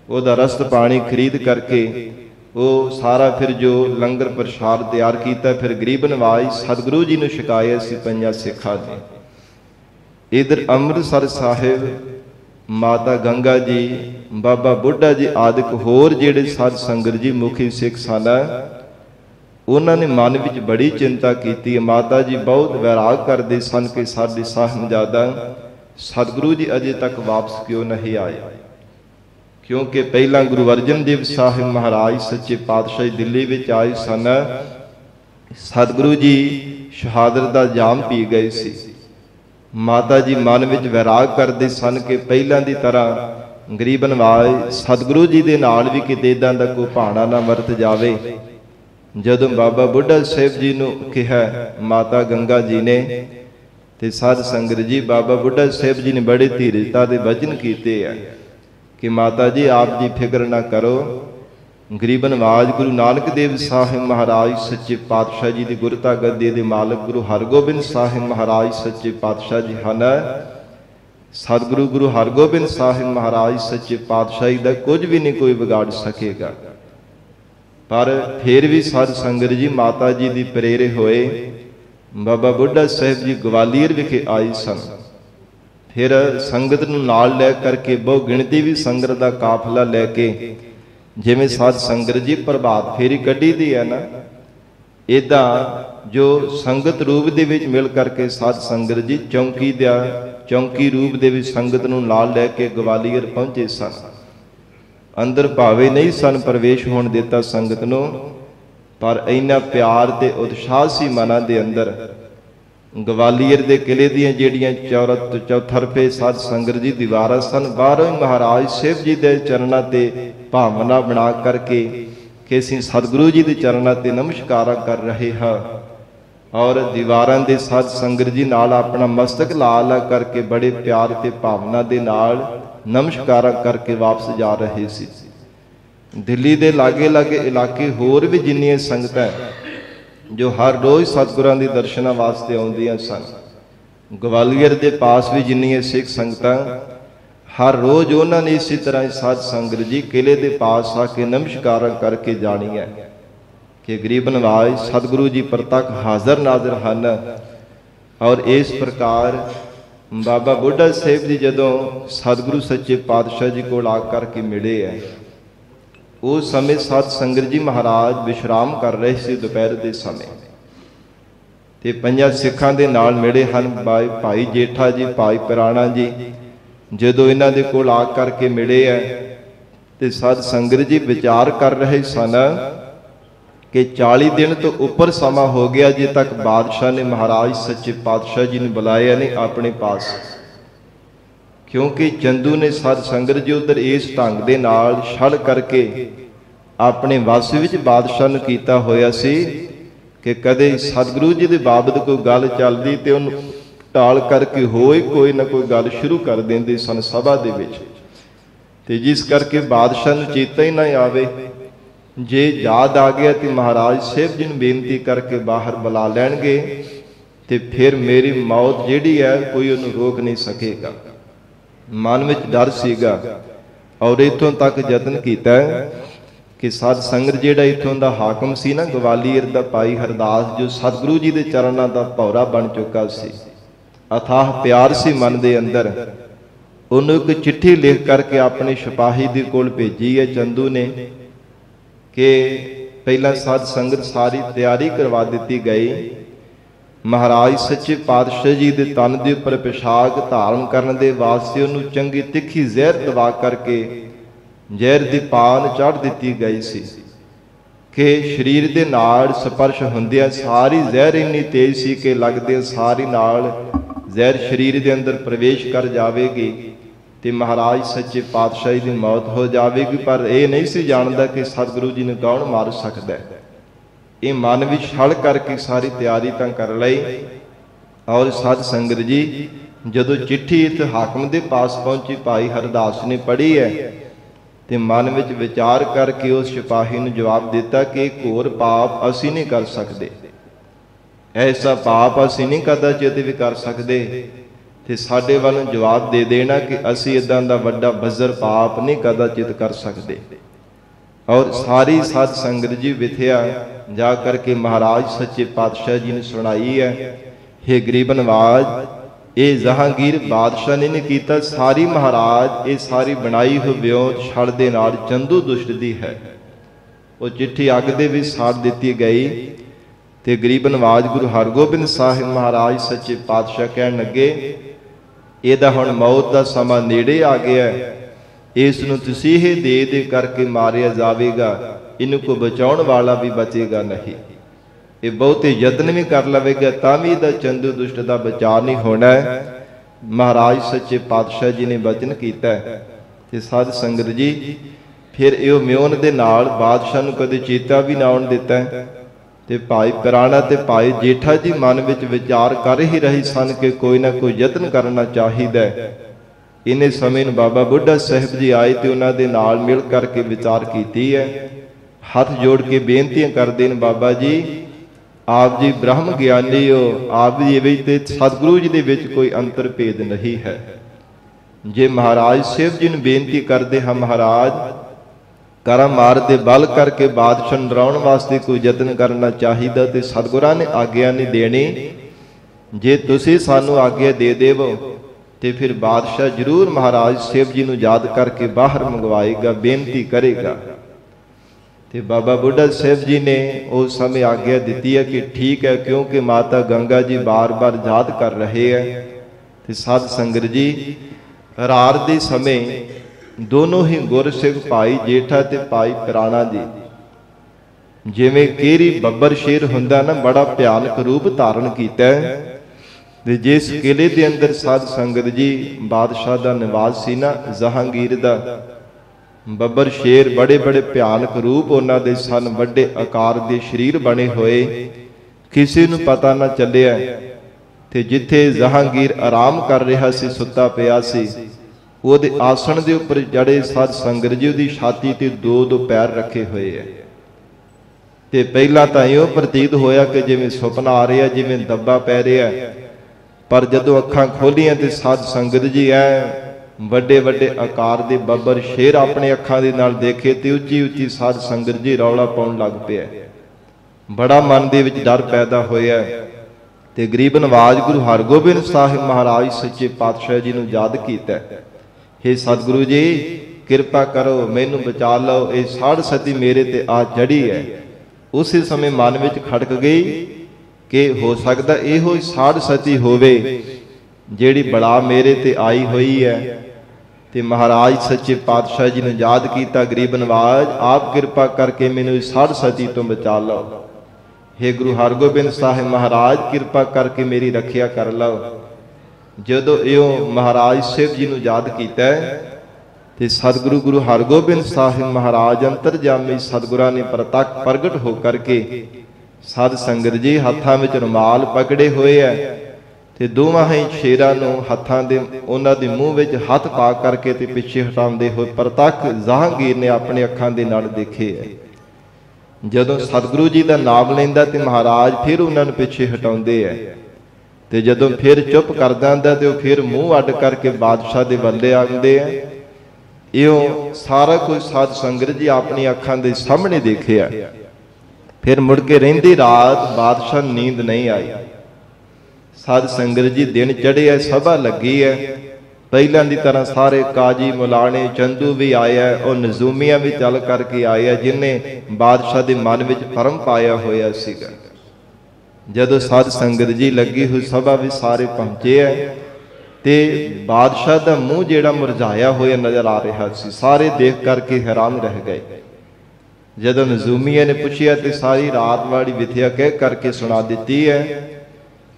ਉਹਦਾ ਰਸਤ ਪਾਣੀ ਖਰੀਦ ਕਰਕੇ ਉਹ ਸਾਰਾ ਫਿਰ ਜੋ ਲੰਗਰ ਪ੍ਰਸ਼ਾਦ ਤਿਆਰ ਕੀਤਾ, ਫਿਰ ਗਰੀਬ ਨਵਾਜ਼ ਸਤਿਗੁਰੂ ਜੀ ਨੂੰ ਛਕਾਇਆ ਸੀ ਪੰਜਾਂ ਸਿੱਖਾਂ ਨੇ। ਇਧਰ ਅੰਮ੍ਰਿਤਸਰ ਸਾਹਿਬ ਮਾਤਾ ਗੰਗਾ ਜੀ, ਬਾਬਾ ਬੁੱਢਾ ਜੀ ਆਦਿਕ ਹੋਰ ਜਿਹੜੇ ਸਾਧ ਸੰਗਤ ਜੀ ਮੁਖੀ ਸਿੱਖ ਸਨ, ਉਹਨਾਂ ਨੇ ਮਨ ਵਿੱਚ ਬੜੀ ਚਿੰਤਾ ਕੀਤੀ। ਮਾਤਾ ਜੀ ਬਹੁਤ ਵੈਰਾਗ ਕਰਦੇ ਸਨ ਕਿ ਸਾਡੇ ਸਾਹਿਬਜ਼ਾਦਾ ਸਤਿਗੁਰੂ ਜੀ ਅਜੇ ਤੱਕ ਵਾਪਸ ਕਿਉਂ ਨਹੀਂ ਆਏ, ਕਿਉਂਕਿ ਪਹਿਲਾਂ ਗੁਰੂ ਅਰਜਨ ਦੇਵ ਸਾਹਿਬ ਮਹਾਰਾਜ ਸੱਚੇ ਪਾਤਸ਼ਾਹ ਦਿੱਲੀ ਵਿੱਚ ਆਏ ਸਨ, ਸਤਿਗੁਰੂ ਜੀ ਸ਼ਹਾਦਤ ਦਾ ਜਾਮ ਪੀ ਗਏ ਸੀ। ਮਾਤਾ ਜੀ ਮਨ ਵਿੱਚ ਵੈਰਾਗ ਕਰਦੇ ਸਨ ਕਿ ਪਹਿਲਾਂ ਦੀ ਤਰ੍ਹਾਂ ਗਰੀਬ ਨਵਾਜ਼ ਸਤਿਗੁਰੂ ਜੀ ਦੇ ਨਾਲ ਵੀ ਕਿਤੇ ਇਦਾਂ ਦਾ ਕੋਈ ਭਾਣਾ ਨਾ ਵਰਤ ਜਾਵੇ। ਜਦੋਂ ਬਾਬਾ ਬੁੱਢਾ ਸਾਹਿਬ ਜੀ ਨੂੰ ਕਿਹਾ ਮਾਤਾ ਗੰਗਾ ਜੀ ਨੇ ਤੇ ਸਾਧ ਸੰਗਤ ਜੀ, ਬਾਬਾ ਬੁੱਢਾ ਸਾਹਿਬ ਜੀ ਨੇ ਬੜੇ ਧੀਰਜਤਾ ਦੇ ਵਚਨ ਕੀਤੇ ਆ ਕਿ ਮਾਤਾ ਜੀ ਆਪ ਜੀ ਫਿਕਰ ਨਾ ਕਰੋ, ਗਰੀਬ ਨਵਾਜ਼ ਗੁਰੂ ਨਾਨਕ ਦੇਵ ਸਾਹਿਬ ਮਹਾਰਾਜ ਸੱਚੇ ਪਾਤਸ਼ਾਹ ਜੀ ਦੀ ਗੁਰਤਾ ਗੱਦੀ ਦੇ ਮਾਲਕ ਗੁਰੂ ਹਰਗੋਬਿੰਦ ਸਾਹਿਬ ਮਹਾਰਾਜ ਸੱਚੇ ਪਾਤਸ਼ਾਹ ਜੀ ਹਨ। ਸਤਿਗੁਰੂ ਗੁਰੂ ਹਰਗੋਬਿੰਦ ਸਾਹਿਬ ਮਹਾਰਾਜ ਸੱਚੇ ਪਾਤਸ਼ਾਹੀ ਦਾ ਕੁਝ ਵੀ ਨਹੀਂ ਕੋਈ ਵਿਗਾੜ ਸਕੇਗਾ। ਪਰ ਫਿਰ ਵੀ ਸਾਧ ਸੰਗਤ ਜੀ ਮਾਤਾ ਜੀ ਦੀ ਪ੍ਰੇਰੇ ਹੋਏ ਬਾਬਾ ਬੁੱਢਾ ਸਾਹਿਬ ਜੀ ਗਵਾਲੀਅਰ ਵਿਖੇ ਆਏ ਸਨ। ਫਿਰ ਸੰਗਤ ਨੂੰ ਨਾਲ ਲੈ ਕਰਕੇ ਬਹੁ ਗਿਣਤੀ ਵੀ ਸੰਗਤ ਦਾ ਕਾਫਲਾ ਲੈ ਕੇ, ਜਿਵੇਂ ਸਾਧ ਸੰਗਤ ਜੀ ਪ੍ਰਭਾਤ ਫੇਰੀ ਕੱਢੀ ਦੀ ਹੈ ਨਾ, ਇਦਾਂ ਜੋ ਸੰਗਤ ਰੂਪ ਦੇ ਵਿੱਚ ਮਿਲ ਕਰਕੇ ਸਾਧ ਸੰਗਤ ਜੀ ਚੌਂਕੀ ਰੂਪ ਦੇ ਵਿੱਚ ਸੰਗਤ ਨੂੰ ਨਾਲ ਲੈ ਕੇ ਗਵਾਲੀਅਰ ਪਹੁੰਚੇ ਸਨ। ਅੰਦਰ ਭਾਵੇਂ ਨਹੀਂ ਸਨ ਪ੍ਰਵੇਸ਼ ਹੋਣ ਦਿੱਤਾ ਸੰਗਤ ਨੂੰ, ਪਰ ਇੰਨਾ ਪਿਆਰ ਤੇ ਉਤਸ਼ਾਹ ਸੀ ਮਨਾਂ ਦੇ ਅੰਦਰ। ਗਵਾਲੀਅਰ ਦੇ ਕਿਲੇ ਦੀਆਂ ਜਿਹੜੀਆਂ ਚੌਥਰਫੇ ਸਾਧ ਸੰਗਤ ਜੀ ਦੀਵਾਰਾਂ ਸਨ, ਬਾਹਰੋਂ ਹੀ ਮਹਾਰਾਜ ਸਾਹਿਬ ਜੀ ਦੇ ਚਰਨਾਂ ਤੇ ਭਾਵਨਾ ਬਣਾ ਕਰਕੇ ਕਿ ਅਸੀਂ ਸਤਿਗੁਰੂ ਜੀ ਦੇ ਚਰਨਾਂ ਤੇ ਨਮਸਕਾਰਾਂ ਕਰ ਰਹੇ ਹਾਂ, ਔਰ ਦੀਵਾਰਾਂ ਦੇ ਸਾਧ ਸੰਗਤ ਜੀ ਨਾਲ ਆਪਣਾ ਮਸਤਕ ਲਾ ਕਰਕੇ ਬੜੇ ਪਿਆਰ ਤੇ ਭਾਵਨਾ ਦੇ ਨਾਲ ਨਮਸਕਾਰਾਂ ਕਰਕੇ ਵਾਪਸ ਜਾ ਰਹੇ ਸੀ। ਦਿੱਲੀ ਦੇ ਲਾਗੇ ਇਲਾਕੇ ਹੋਰ ਵੀ ਜਿੰਨੀਆਂ ਸੰਗਤਾਂ ਜੋ ਹਰ ਰੋਜ਼ ਸਤਿਗੁਰਾਂ ਦੇ ਦਰਸ਼ਨਾਂ ਵਾਸਤੇ ਆਉਂਦੀਆਂ ਸਨ, ਗਵਾਲੀਅਰ ਦੇ ਪਾਸ ਵੀ ਜਿੰਨੀਆਂ ਸਿੱਖ ਸੰਗਤਾਂ ਹਰ ਰੋਜ਼ ਉਹਨਾਂ ਨੇ ਇਸੇ ਤਰ੍ਹਾਂ ਸਾਧ ਸੰਗਤ ਜੀ ਕਿਲੇ ਦੇ ਪਾਸ ਆ ਕੇ ਨਮਸਕਾਰਾਂ ਕਰਕੇ ਜਾਣੀ ਹੈ ਕਿ ਗਰੀਬ ਨਵਾਜ਼ ਸਤਿਗੁਰੂ ਜੀ ਪ੍ਰਤੱਖ ਹਾਜ਼ਰ ਨਾਜ਼ਰ ਹਨ। ਔਰ ਇਸ ਪ੍ਰਕਾਰ ਬਾਬਾ ਬੁੱਢਾ ਸਾਹਿਬ ਜੀ ਜਦੋਂ ਸਤਿਗੁਰੂ ਸੱਚੇ ਪਾਤਸ਼ਾਹ ਜੀ ਕੋਲ ਆ ਕਰਕੇ ਮਿਲੇ ਹੈ, ਉਸ ਸਮੇਂ ਸਾਧ ਸੰਗਤ ਜੀ ਮਹਾਰਾਜ ਵਿਸ਼ਰਾਮ ਕਰ ਰਹੇ ਸੀ ਦੁਪਹਿਰ ਦੇ ਸਮੇਂ, ਤੇ ਪੰਜਾਂ ਸਿੱਖਾਂ ਦੇ ਨਾਲ ਮਿਲੇ ਹਨ ਭਾਈ ਜੇਠਾ ਜੀ, ਭਾਈ ਪਿਰਾਣਾ ਜੀ। ਜਦੋਂ ਇਹਨਾਂ ਦੇ ਕੋਲ ਆ ਕਰਕੇ ਮਿਲੇ ਹੈ ਤੇ ਸਾਧ ਸੰਗਤ ਜੀ ਵਿਚਾਰ ਕਰ ਰਹੇ ਸਨ ਕਿ 40 ਦਿਨ ਤੋਂ ਉੱਪਰ ਸਮਾਂ ਹੋ ਗਿਆ ਜੇ ਤੱਕ ਬਾਦਸ਼ਾਹ ਨੇ ਮਹਾਰਾਜ ਸੱਚੇ ਪਾਤਸ਼ਾਹ ਜੀ ਨੂੰ ਬੁਲਾਇਆ ਨਹੀਂ ਆਪਣੇ ਪਾਸ, ਕਿਉਂਕਿ ਚੰਦੂ ਨੇ ਸਾਧ ਸੰਗਤ ਜੀ ਉਧਰ ਇਸ ਢੰਗ ਦੇ ਨਾਲ ਛਲ ਕਰਕੇ ਆਪਣੇ ਵਸ ਵਿੱਚ ਬਾਦਸ਼ਾਹ ਨੂੰ ਕੀਤਾ ਹੋਇਆ ਸੀ ਕਿ ਕਦੇ ਸਤਿਗੁਰੂ ਜੀ ਦੇ ਬਾਬਤ ਕੋਈ ਗੱਲ ਚੱਲਦੀ ਤੇ ਉਹਨੂੰ ਟਾਲ ਕਰਕੇ ਹੋਏ ਕੋਈ ਨਾ ਕੋਈ ਗੱਲ ਸ਼ੁਰੂ ਕਰ ਦਿੰਦੇ ਸਨ ਸਭਾ ਦੇ ਵਿੱਚ, ਤੇ ਜਿਸ ਕਰਕੇ ਬਾਦਸ਼ਾਹ ਨੂੰ ਚੇਤਾ ਹੀ ਨਾ ਆਵੇ। ਜੇ ਯਾਦ ਆ ਗਿਆ ਤੇ ਮਹਾਰਾਜ ਸਾਹਿਬ ਜੀ ਨੂੰ ਬੇਨਤੀ ਕਰਕੇ ਬਾਹਰ ਬੁਲਾ ਲੈਣਗੇ ਤੇ ਫਿਰ ਮੇਰੀ ਮੌਤ ਜਿਹੜੀ ਹੈ ਕੋਈ ਉਹਨੂੰ ਰੋਕ ਨਹੀਂ ਸਕੇਗਾ। ਮਨ ਵਿੱਚ ਡਰ ਸੀਗਾ, ਔਰ ਇੱਥੋਂ ਤੱਕ ਯਤਨ ਕੀਤਾ ਕਿ ਸਾਧ ਸੰਗਤ ਜਿਹੜਾ ਇੱਥੋਂ ਦਾ ਹਾਕਮ ਸੀ ਨਾ ਗਵਾਲੀਅਰ ਦਾ, ਭਾਈ ਹਰਦਾਸ, ਜੋ ਸਤਿਗੁਰੂ ਜੀ ਦੇ ਚਰਨਾਂ ਦਾ ਭੌਰਾ ਬਣ ਚੁੱਕਾ ਸੀ, ਅਥਾਹ ਪਿਆਰ ਸੀ ਮਨ ਦੇ ਅੰਦਰ, ਉਹਨੂੰ ਇੱਕ ਚਿੱਠੀ ਲਿਖ ਕਰਕੇ ਆਪਣੇ ਸਿਪਾਹੀ ਦੇ ਕੋਲ ਭੇਜੀ ਹੈ ਚੰਦੂ ਨੇ ਕਿ ਪਹਿਲਾਂ ਸਾਧ ਸੰਗਤ ਸਾਰੀ ਤਿਆਰੀ ਕਰਵਾ ਦਿੱਤੀ ਗਈ, महाराज सच्चे पातशाह जी के तन के उपर पेशाब धारण करने के वास्ते उन्होंने चंगी तिखी जहर दवा करके जहर की पान चढ़ दी गई सी कि शरीर के नाल स्पर्श होंदिया सारी जहर इन्नी तेज सी कि लगदे सारी नाल जहर शरीर के अंदर प्रवेश कर जाएगी तो महाराज सच्चे पातशाही की मौत हो जाएगी। पर यह नहीं सी जानता कि सतगुरु जी ने कौन मार सकता है। ये मन विच छल करके सारी तैयारी तो कर लई और सत संगत जी जदों चिट्ठी इत्थे हाकम के पास पहुंची भाई हरदास ने पढ़ी है तो मन विच विचार करके उस सिपाही ने जवाब दिता कि घोर पाप असी नहीं कर सकते, ऐसा पाप असी नहीं कदाचित भी कर सकते। तो साडे वालों जवाब दे देना कि असी इदां दा वड्डा बज्जर पाप नहीं कदाचित कर सकते। और सारी साध संगत जी विथया जा करके महाराज सच्चे पातशाह जी ने सुनाई है। हे गरीब नवाज, ये जहांगीर बादशाह ने नहीं कीता, सारी महाराज ये सारी बनाई हुई व्योत छड़ दे नाल चंदू दुष्ट दी है। वो चिट्ठी अग दे भी साड़ दी गई तो गरीब नवाज गुरु हरगोबिंद साहिब महाराज सच्चे पातशाह कहन लगे ਇਹਦਾ ਹੁਣ मौत का समा नेड़े आ गया है, इस नूं तुसीं ही दे करके मारिया जाएगा, इनको बचाउण वाला भी बचेगा नहीं। ये बहुते यत्न भी कर लवेगा तां भी इहदा चंदू दुष्ट का बचा नहीं होना है। महाराज सच्चे पातशाह जी ने वचन किया ते साध संगत जी फिर यो म्योन दे नाल बादशाह नूं कदे चेता भी ना आउण दिता है। ते भाई पिराणा ते भाई जेठा जी मन विच विचार कर ही रहे सन कि कोई ना कोई यत्न करना चाहिए। इन्हें समय बाबा बुढ़ा साहिब जी आए तो उन्होंने दे नाल मिल करके विचार की है। हथ जोड़ के बेनतियां करते हैं, बाबा जी आप जी ब्रह्म ज्ञानी हो, आप जी विच सतगुरु जी दे विच कोई अंतर भेद नहीं है। जे महाराज शिव जी ने बेनती करते हैं, महाराज करा मार दे बल करके बादशाह डराउण वास्ते कोई यत्न करना चाहिए तो सतगुरां ने आग्ञा नहीं देनी। जे तुसीं सानू आग्ञा दे देवो तो फिर बादशाह जरूर महाराज शिव जी नूं याद करके बाहर मंगवाएगा, बेनती करेगा। तो बाबा बुढ़ा साहिब जी ने उस समय आग्ञा दी है कि ठीक है, क्योंकि माता गंगा जी बार बार याद कर रहे हैं। तो साध संगत जी रात के समय दोनों ही गुरसिख भाई जेठा ते भाई पिराणा जी जिवें केरी बब्बर शेर हुंदा ना, बड़ा भयानक रूप धारण कीता है। ते जिस किले दे अंदर साध संगत जी बादशाह दा निवास सी ना, जहांगीर दा बब्बर शेर बड़े बड़े भयानक रूप उन्हां दे सन, वड्डे आकार दे शरीर बने होए, किसी नूं पता ना चलिया। ते जिथे जहांगीर आराम कर रहा सी, सुत्ता पिया सी, ਉਹਦੇ ਆਸਣ ਦੇ ਉੱਪਰ ਜੜੇ ਸਾਧ ਸੰਗਤ ਜੀ ਉਹਦੀ ਛਾਤੀ ਤੇ ਦੋ ਦੋ ਪੈਰ ਰੱਖੇ ਹੋਏ ਹੈ। ਤੇ ਪਹਿਲਾਂ ਤਾਂ ਇਹੋ ਪ੍ਰਤੀਤ ਹੋਇਆ ਕਿ ਜਿਵੇਂ ਸੁਪਨਾ ਆ ਰਿਹਾ, ਜਿਵੇਂ ਦੱਬਾ ਪੈ ਰਿਹਾ। ਪਰ ਜਦੋਂ ਅੱਖਾਂ ਖੋਲੀਆਂ ਤੇ ਸਾਧ ਸੰਗਤ ਜੀ ਐ ਵੱਡੇ ਵੱਡੇ ਆਕਾਰ ਦੇ ਬੱਬਰ ਸ਼ੇਰ ਆਪਣੇ ਅੱਖਾਂ ਦੇ ਨਾਲ ਦੇਖੇ ਤੇ ਉੱਚੀ ਉੱਚੀ ਸਾਧ ਸੰਗਤ ਜੀ ਰੌਲਾ ਪਾਉਣ ਲੱਗ ਪਿਆ। ਬੜਾ ਮਨ ਦੇ ਵਿੱਚ ਡਰ ਪੈਦਾ ਹੋਇਆ ਤੇ ਗਰੀਬ ਨਵਾਜ ਗੁਰੂ ਹਰਗੋਬਿੰਦ ਸਾਹਿਬ ਮਹਾਰਾਜ ਸੱਚੇ ਪਾਤਸ਼ਾਹ ਜੀ ਨੂੰ ਯਾਦ ਕੀਤਾ। हे सतगुरु जी कृपा करो, मैनू बचा लो, ये साड़ सती मेरे ते आ चढ़ी है। उस समय मन विच खड़क गई कि हो सकता इहो साड़ सती होवे जेड़ी बड़ा मेरे ते आई हुई है। ते महाराज सच्चे पातशाह जी ने याद किया, गरीब नवाज आप कृपा करके मैनू साड़ सती तो बचा लो। हे गुरु हरगोबिंद साहिब महाराज कृपा करके मेरी रखिया कर लो। जदों इहो महाराज शिव जी नूं याद कीता ते सतगुरु गुरु हरगोबिंद साहिब महाराज अंतरजामी सतगुरां ने प्रतख प्रगट हो करके साध संगत जी हत्थां विच रुमाल पकड़े हुए है ते दोवां ही शेरां नूं हत्थां दे उन्हां दे मूँह विच हथ पा करके ते पिछे हटाउंदे होए प्रतख जहांगीर ने अपने अखां दे नाल देखे है। जदों सतगुरु जी दा नाम लैंदा ते महाराज फिर उन्हां नूं पिछे हटाउंदे है। ते जदों फिर चुप कर दिंदा ते फिर मूँह अड करके बादशाह दे वल्ले आउंदे आ। इहो सारा कुछ साध संगत जी अपनी अखां दे सामने देखिया। फिर मुड़ के रहिंदी रात बादशाह नींद नहीं आई। साध संगत जी दिन चढ़े है, सभा लगी है, पहलां दी तरह सारे काजी मुलाने चंदू भी आए है और नजूमिया भी चल करके आए है, जिन्हें बादशाह दे मन विच भरम पाया होया सीगा। जदों साध संगत जी लगी हुई सभा में सारे पहुंचे है ते बादशाह का मूँह जिहड़ा मुरझाया होया नज़र आ रहा सी। सारे देख करके हैरान रह गए। जदों नजूमिया ने पूछिया तो सारी रात वाली विथिया कह करके सुना दी है।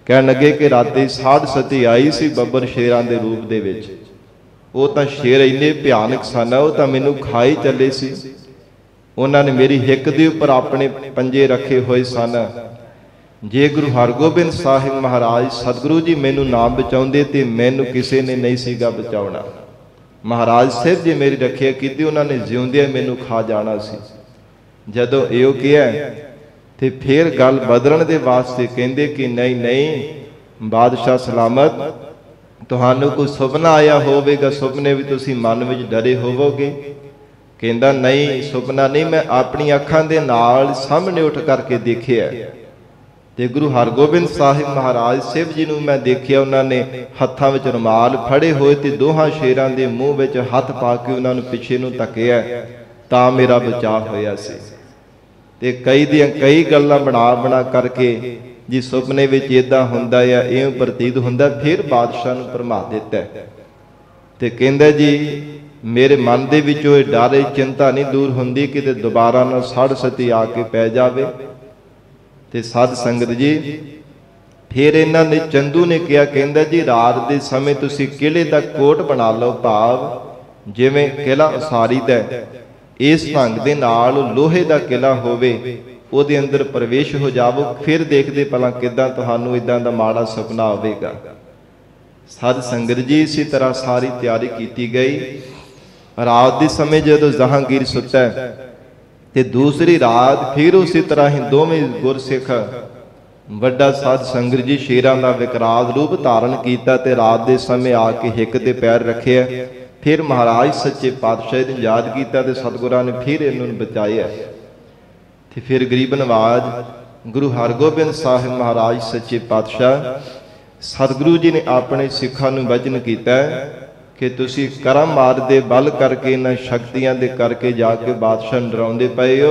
कह लगे कि राती साध सती आई सी बब्बर शेरां दे रूप दे विच। वो तो शेर इन्ने भयानक सन, वो तो मैनू खाई चले सी। उन्होंने मेरी हिक दे उपर अपने पंजे रखे हुए सन। जे गुरु हरगोबिंद साहिब महाराज सतगुरु जी मैनू ना बचाउंदे ते मैनू किसी ने नहीं सीगा बचाउणा। महाराज साहब जी मेरी रखिया की, उन्होंने जिउंदिया मैनू खा जाना सी। जदों इहो किया ते फिर गल बदलण दे वास्ते कहंदे कि नहीं नहीं बादशाह सलामत, तुहानू कोई सुपना आया होवेगा, सुपने भी तुसी मन विच डरे होवोगे। कहंदा नहीं सुपना नहीं, मैं अपनी अखां दे नाल सामने उठ करके देखिया ते गुरु हरगोबिंद साहिब महाराज शिव जी नूं मैं देखिया, उन्होंने हत्थां विच रुमाल फड़े होए ते दोहां शेरां दे मूँह विच हथ पा के उन्हां नूं पिछे नूं तकिया, तां मेरा बचाव होया सी। ते कई दियां कई गल्लां बना करके जी सुपने विच इदां हुंदा या इउं प्रतीत हुंदा, फिर बादशाह नूं भरमा दिता ते कहंदा जी मेरे मन दे विचों इह डर चिंता नहीं दूर हुंदी कि दोबारा ना साढ़ सती आके पै जावे। ते साध संगत जी फिर इन्हां ने चंदू ने कहा, कहंदा जी रात दे समय तुसीं किले दा कोट बना लो, भाव जिवें किला उसारी दा इस ढंग दे नाल लोहे दा किला होवे, ਉਹਦੇ अंदर प्रवेश हो जावो, फिर देखते भला किदां तुहानू इदां दा माड़ा सुपना आवेगा। साध संगत जी इसी तरह सारी तैयारी की गई। रात के समय जदों जहांगीर सुता ते दूसरी रात फिर उसी तरह ही दोवें गुरसिख वड्डा साध संगत जी शेरां दा विकराल रूप धारण किया ते रात के समय आके हिक ते पैर रखे। फिर महाराज सच्चे पातशाह ने याद किया ते सतगुरां ने फिर इन्होंने बचाया। ते फिर गरीब नवाज गुरु हरगोबिंद साहिब महाराज सच्चे पातशाह सतगुरु जी ने अपने सिखां नूं वचन कीता कि तुसीं करम मार दे बल करके इन्हां शक्तियां दे करके जाके बादशाह नूं डराउंदे पए हो।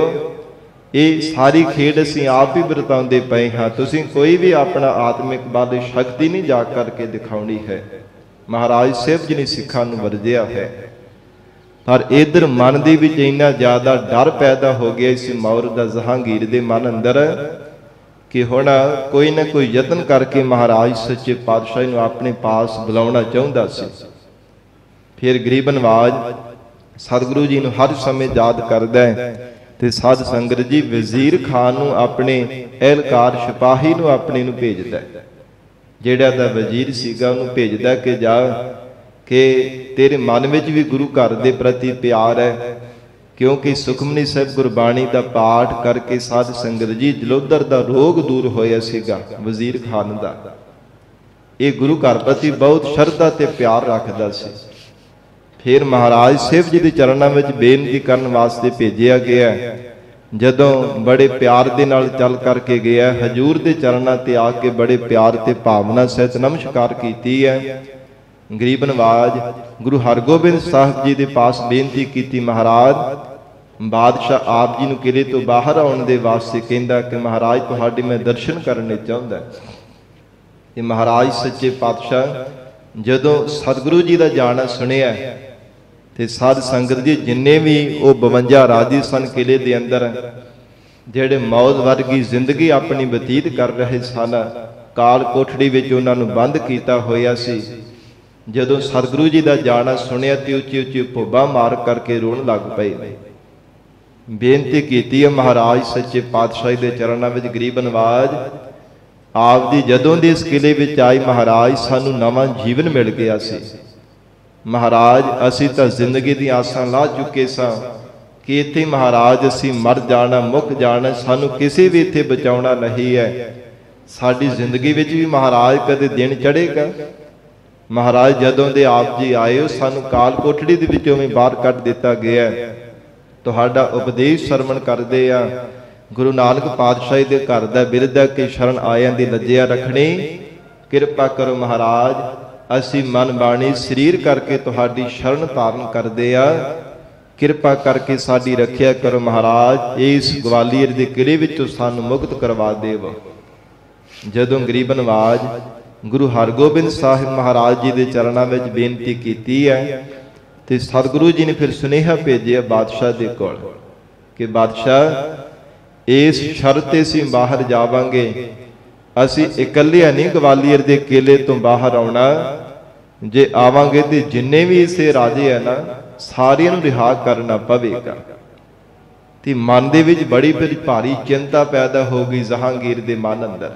ये सारी खेड असीं आप ही वरताउंदे पए हाँ, तुसीं कोई भी अपना आत्मिक बल शक्ति नहीं जा करके दिखाउणी है। महाराज साहब जी ने सिखां नूं वरजिया है, पर इधर मन दे विच इन्ना ज़्यादा डर पैदा हो गया इस मौर दा जहांगीर दे मन अंदर कि हुण कोई ना कोई यतन करके महाराज सच्चे पातशाह नूं अपने पास बुलाउणा चाहुंदा सी। फिर गरीब नवाज सतगुरु जी नूं हर समय याद करदा है ते साध संगत जी वजीर खान नूं अपने एहलकार सिपाही नूं अपने नूं भेजदा है, जिहड़ा दा वजीर सीगा उहनूं भेजदा कि जा कि तेरे मन में भी गुरु घर के प्रति प्यार है, क्योंकि सुखमनी साहिब गुरबाणी का पाठ करके साध संगत जी जलोधर का रोग दूर होया सीगा वजीर खान का। ये गुरु घर प्रति बहुत श्रद्धा ते प्यार रखता सी। फिर महाराज शिव जी के चरणों में बेनती करने वास्ते भेजिया गया। जदों बड़े प्यार दे नाल चल करके गया, हजूर के चरणों ते आके बड़े प्यार ते भावना सहित नमस्कार कीती है। गरीब नवाज गुरु हरगोबिंद साहिब जी के पास बेनती की, महाराज बादशाह आप जी नूं किले तो बाहर आउण दे वास्ते कहंदा कि महाराज तुहाडे मैं दर्शन करने चाहुंदा। ते महाराज सच्चे पातशाह जदों सतगुरु जी का जाना सुनिया ते साध संगत जी जिन्ने भी वो 52 राजी सन किले के अंदर, जिहड़े मौत वर्गी जिंदगी अपनी बतीत कर रहे सन, काल कोठड़ी विच उन्हां नूं बंद कीता होया सी। जदों सतगुरु जी का जाना सुनिया तो उची उची भुब्बा मार करके रोण लग पे। बेनती की महाराज सच्चे पातशाह के चरणों में, गरीब नवाज आप दी जदों दे इस किले विच आई महाराज सानू नवां जीवन मिल गया सी। महाराज असी तो जिंदगी दी आसां ला चुके सां कि इत्थे महाराज असी मर जाना मुक जाना, सानू किसी भी इत्थे बचाउणा नहीं है। साडी जिंदगी विच भी महाराज कदे दिन चढ़ेगा। महाराज जदों दे आप जी आए हो सानू काल कोठड़ी दे विचों भी बाहर कढ दिता गया। तुहाडा उपदेश सरवण करदे आ, गुरु नानक पातशाह दे घर दा बिरद के शरण आयां दी लज्जिया रखनी। किरपा करो महाराज, असी मन बाणी शरीर करके तुहाडी शरण धारण करदे आ, किरपा करके साडी रखिया करो महाराज। इस ग्वालियर दे किले विचों सानू मुक्त करवा देवो। जदों गरीब नवाज गुरु हरगोबिंद साहिब महाराज जी के चरणों में बेनती की है तो सतगुरु जी ने फिर सुनेहा भेजे बादशाह के कोल कि बादशाह इस शर्त ते असीं बाहर जावांगे, असीं इकल्लियां नहीं ग्वालियर के किले तो बाहर आउणा, जे आवांगे तो जिन्ने भी इसे राजे है ना सारिਆਂ ਨੂੰ रिहा करना पवेगा। तो मन दे विच बड़ी फिर भारी चिंता पैदा हो गई जहांगीर दे मन अंदर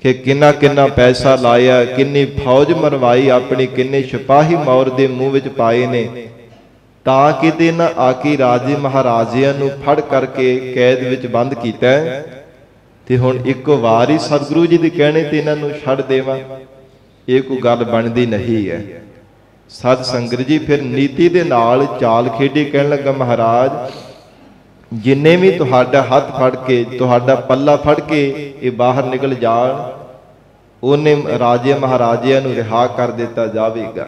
कि किन्ना किन्ना पैसा लाया, किन्नी फौज मरवाई अपनी, किन्ने सिपाही मौर दे मुंह विच पाए ने, तां किते ना आके राजे महाराजिਆਂ ਨੂੰ फड़ करके कैद विच बंद कीता ते हुण एक वार ही सतगुरु जी दे कहने ते इन्हां ਨੂੰ छड़ देवां, ये कोई गल बनदी नहीं है। सत संगत जी फिर नीति दे नाल चाल खेडी, कहण लगा महाराज जिन्ने भी तुहाडा हथ फड़ के तुहाडा पल्ला फड़ के ये बाहर निकल जाण, उन्हें राजे महाराजिਆਂ ਨੂੰ रिहा कर दिता जावेगा।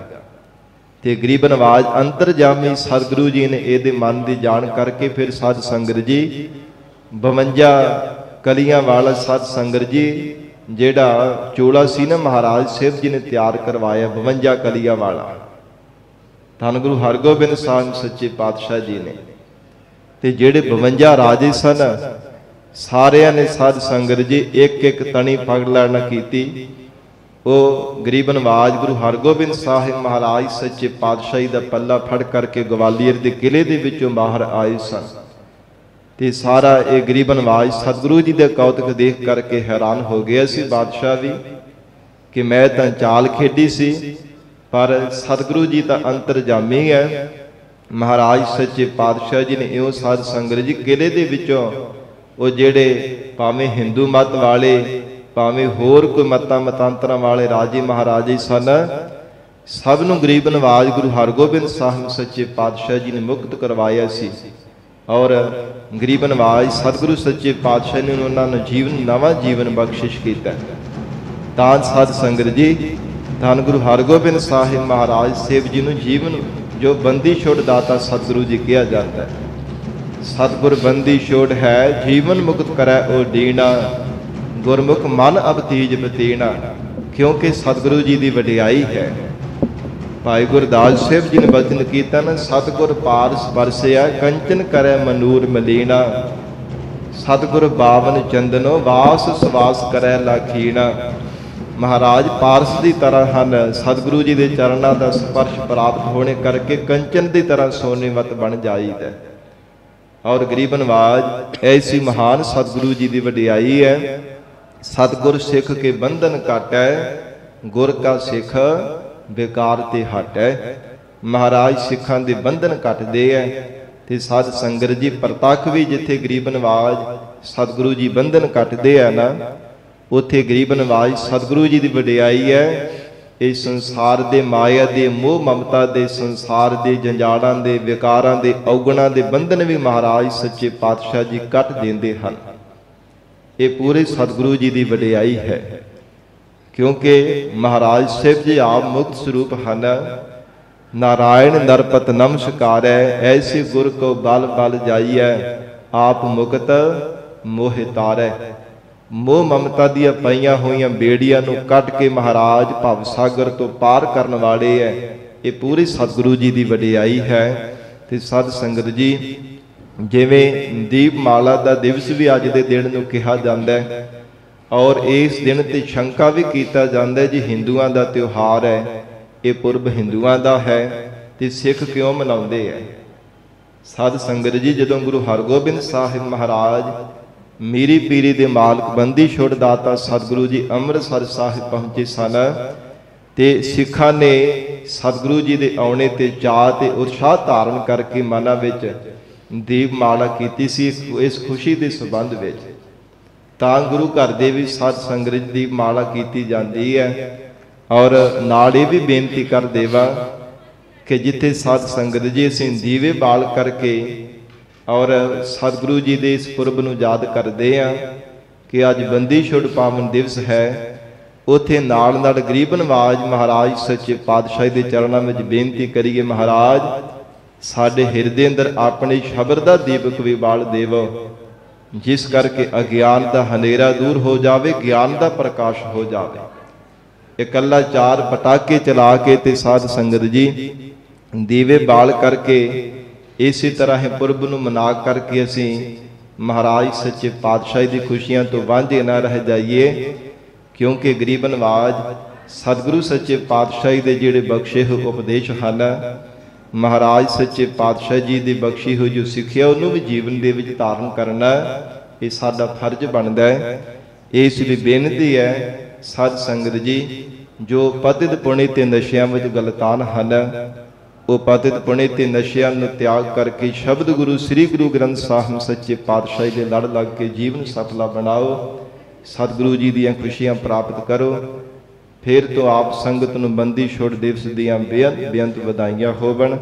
ते गरीब नवाज अंतरजामी सतगुरु जी ने ये मन की जान करके फिर सत संगत जी 52 कलियां वाला सत संगत जी जेड़ा चोला सी ना महाराज शिव जी ने तैयार करवाया 52 कलियां वाला, धन गुरु हरगोबिंद साहिब सच्चे पातशाह जी ने, ते जेड़े 52 राजे सन सारिया ने साध संगत जी एक एक तनी पग लैना की। वो गरीब नवाज गुरु हरगोबिंद साहिब महाराज सच्चे पातशाही का पल्ला फड़ करके ग्वालियर के किले के विचों बाहर आए सन। ते सारा ये गरीब नवाज सतगुरु जी का कौतुक देख करके हैरान हो गया सी बादशाह भी कि मैं तो चाल खेडी सी, पर सतगुरु जी तो अंतरजामी है। महाराज सच्चे पातशाह जी ने इं साध संगत जी किले दे विचों वो जेड़े भावें हिंदू मत वाले भावें होर कोई मतां मतांतरां वाले राजे महाराजे सन, सब नूं गरीब नवाज गुरु हरगोबिंद साहिब सच्चे पातशाह जी ने मुक्त करवाया सी। और गरीब नवाज सतगुरु सच्चे पातशाह ने उन्होंने जीवन नवा जीवन बख्शिश किया। तां साध संगत जी धन गुरु हरगोबिंद साहिब महाराज सेव जी नूं जीवन जो बंदी छोड़ दाता सतगुरु जी कहा जाता है। सतगुर बंदी छोड़ है जीवन मुक्त करै ओ दीना, गुरमुख मन अबतीज बतीना, क्योंकि सतगुरु जी की वडियाई है। भाई गुरदास साहिब जी ने वचन किया ना, सतगुर पारस बरसिया कंचन करे मनूर मलीना, सतगुर बावन चंदनो वास सवास करे लाखीना। महाराज पारस की तरह हैं, सतगुरु जी के चरणों का स्पर्श प्राप्त होने करके कंचन की तरह सोने वत बन जाईदा। और गरीब नवाज ऐसी महान सतगुरु जी की वडियाई है। सतगुर सिख के बंधन काटै, गुर का सिख बेकार ते हटै। महाराज सिखां दे बंधन कटदे है ते साध संगत जी प्रतख भी जिथे गरीब नवाज सतगुरु जी बंधन कटदे है ना, उत्थे गरीब नवाज सतगुरु जी की वडियाई है। इस संसार दे माया दे मोह ममता दे संसार दे जंजालां दे विकारां दे औगणां दे बंधन भी महाराज सच्चे पातशाह जी कट देंदे हन। ये पूरे सतगुरु जी की वडियाई है, क्योंकि महाराज शिव जी आप मुक्त स्वरूप हैं। नारायण नरपत नमस्कार है, ऐसे गुर को बल बल जाइए, आप मुक्त मोह तारै। मोह ममता दियां पईयां होईयां बेड़ियां नूं कट के महाराज भव सागर तो पार करन वाले है। ये पूरी सतगुरु जी की वडियाई है। ते साध संगत जी जिवें दीपमाला का दिवस भी अज दे दिन नूं कहा जाता है, और इस दिन ते शंका भी किया जाता है जी हिंदुआं दा त्योहार है, ये पुरब हिंदुआं दा है ते सिख क्यों मनाउंदे है। साध संगत जी जदों गुरु हरगोबिंद साहिब महाराज मीरी पीरी दे मालक बंदी छोड़ दाता सतगुरु जी अमृतसर साहिब पहुंचे सन, ते सिखां ने सतगुरु जी दे आउणे ते चाह ते उत्साह धारण करके मनां विच दीपमाला कीती सी। इस खुशी के संबंध विच तां गुरु घर दे भी साध संगत दी माला कीती जाती है। और नाल ये भी बेनती कर देवा कि जिथे साध संगत जी असीं दीवे बाल करके और सतगुरु जी के इस पुरब नूं याद करते हैं कि अज बंदी छुड़ पावन दिवस है, उत्थे नाल नाल गरीब नवाज महाराज सच्चे पातशाही के चरणों में बेनती करिए, महाराज साडे हिरदे अंदर अपने शब्द दा दीपक भी बाल देवो, जिस करके अज्ञान का हनेरा दूर हो जावे, ज्ञान का प्रकाश हो जावे। इकल्ला चार पटाके चला के ते साध संगत जी दीवे बाल करके इसी तरह ही पुरब नूं मना करके असीं महाराज सच्चे पातशाही दी खुशियां तो वांझे ना रह जाइए, क्योंकि गरीब नवाज सतगुरु सच्चे पातशाही दे जिहड़े बख्शे हुए उपदेश हन, महाराज सच्चे पातशाह जी की बख्शी हुई जो सिੱਖਿਆ ਉਹਨੂੰ भी जीवन दे विच धारण करना ये साडा फर्ज बनता है। इसलिए बेनती है साध संगत जी जो पतित पुणे ते नशियां विच गलतान हन, वो पतित पुणे ते नशियां नूं त्याग करके शब्द गुरु श्री गुरु ग्रंथ साहिब सच्चे पातशाही दे लड़ लग के जीवन सफला बनाओ, सतगुरु जी दीआं खुशियां प्राप्त करो। फिर तो आप संगत नूं बंदी छोड़ दिवस दीआं बेअंत बेअंत वधाइयां होवण।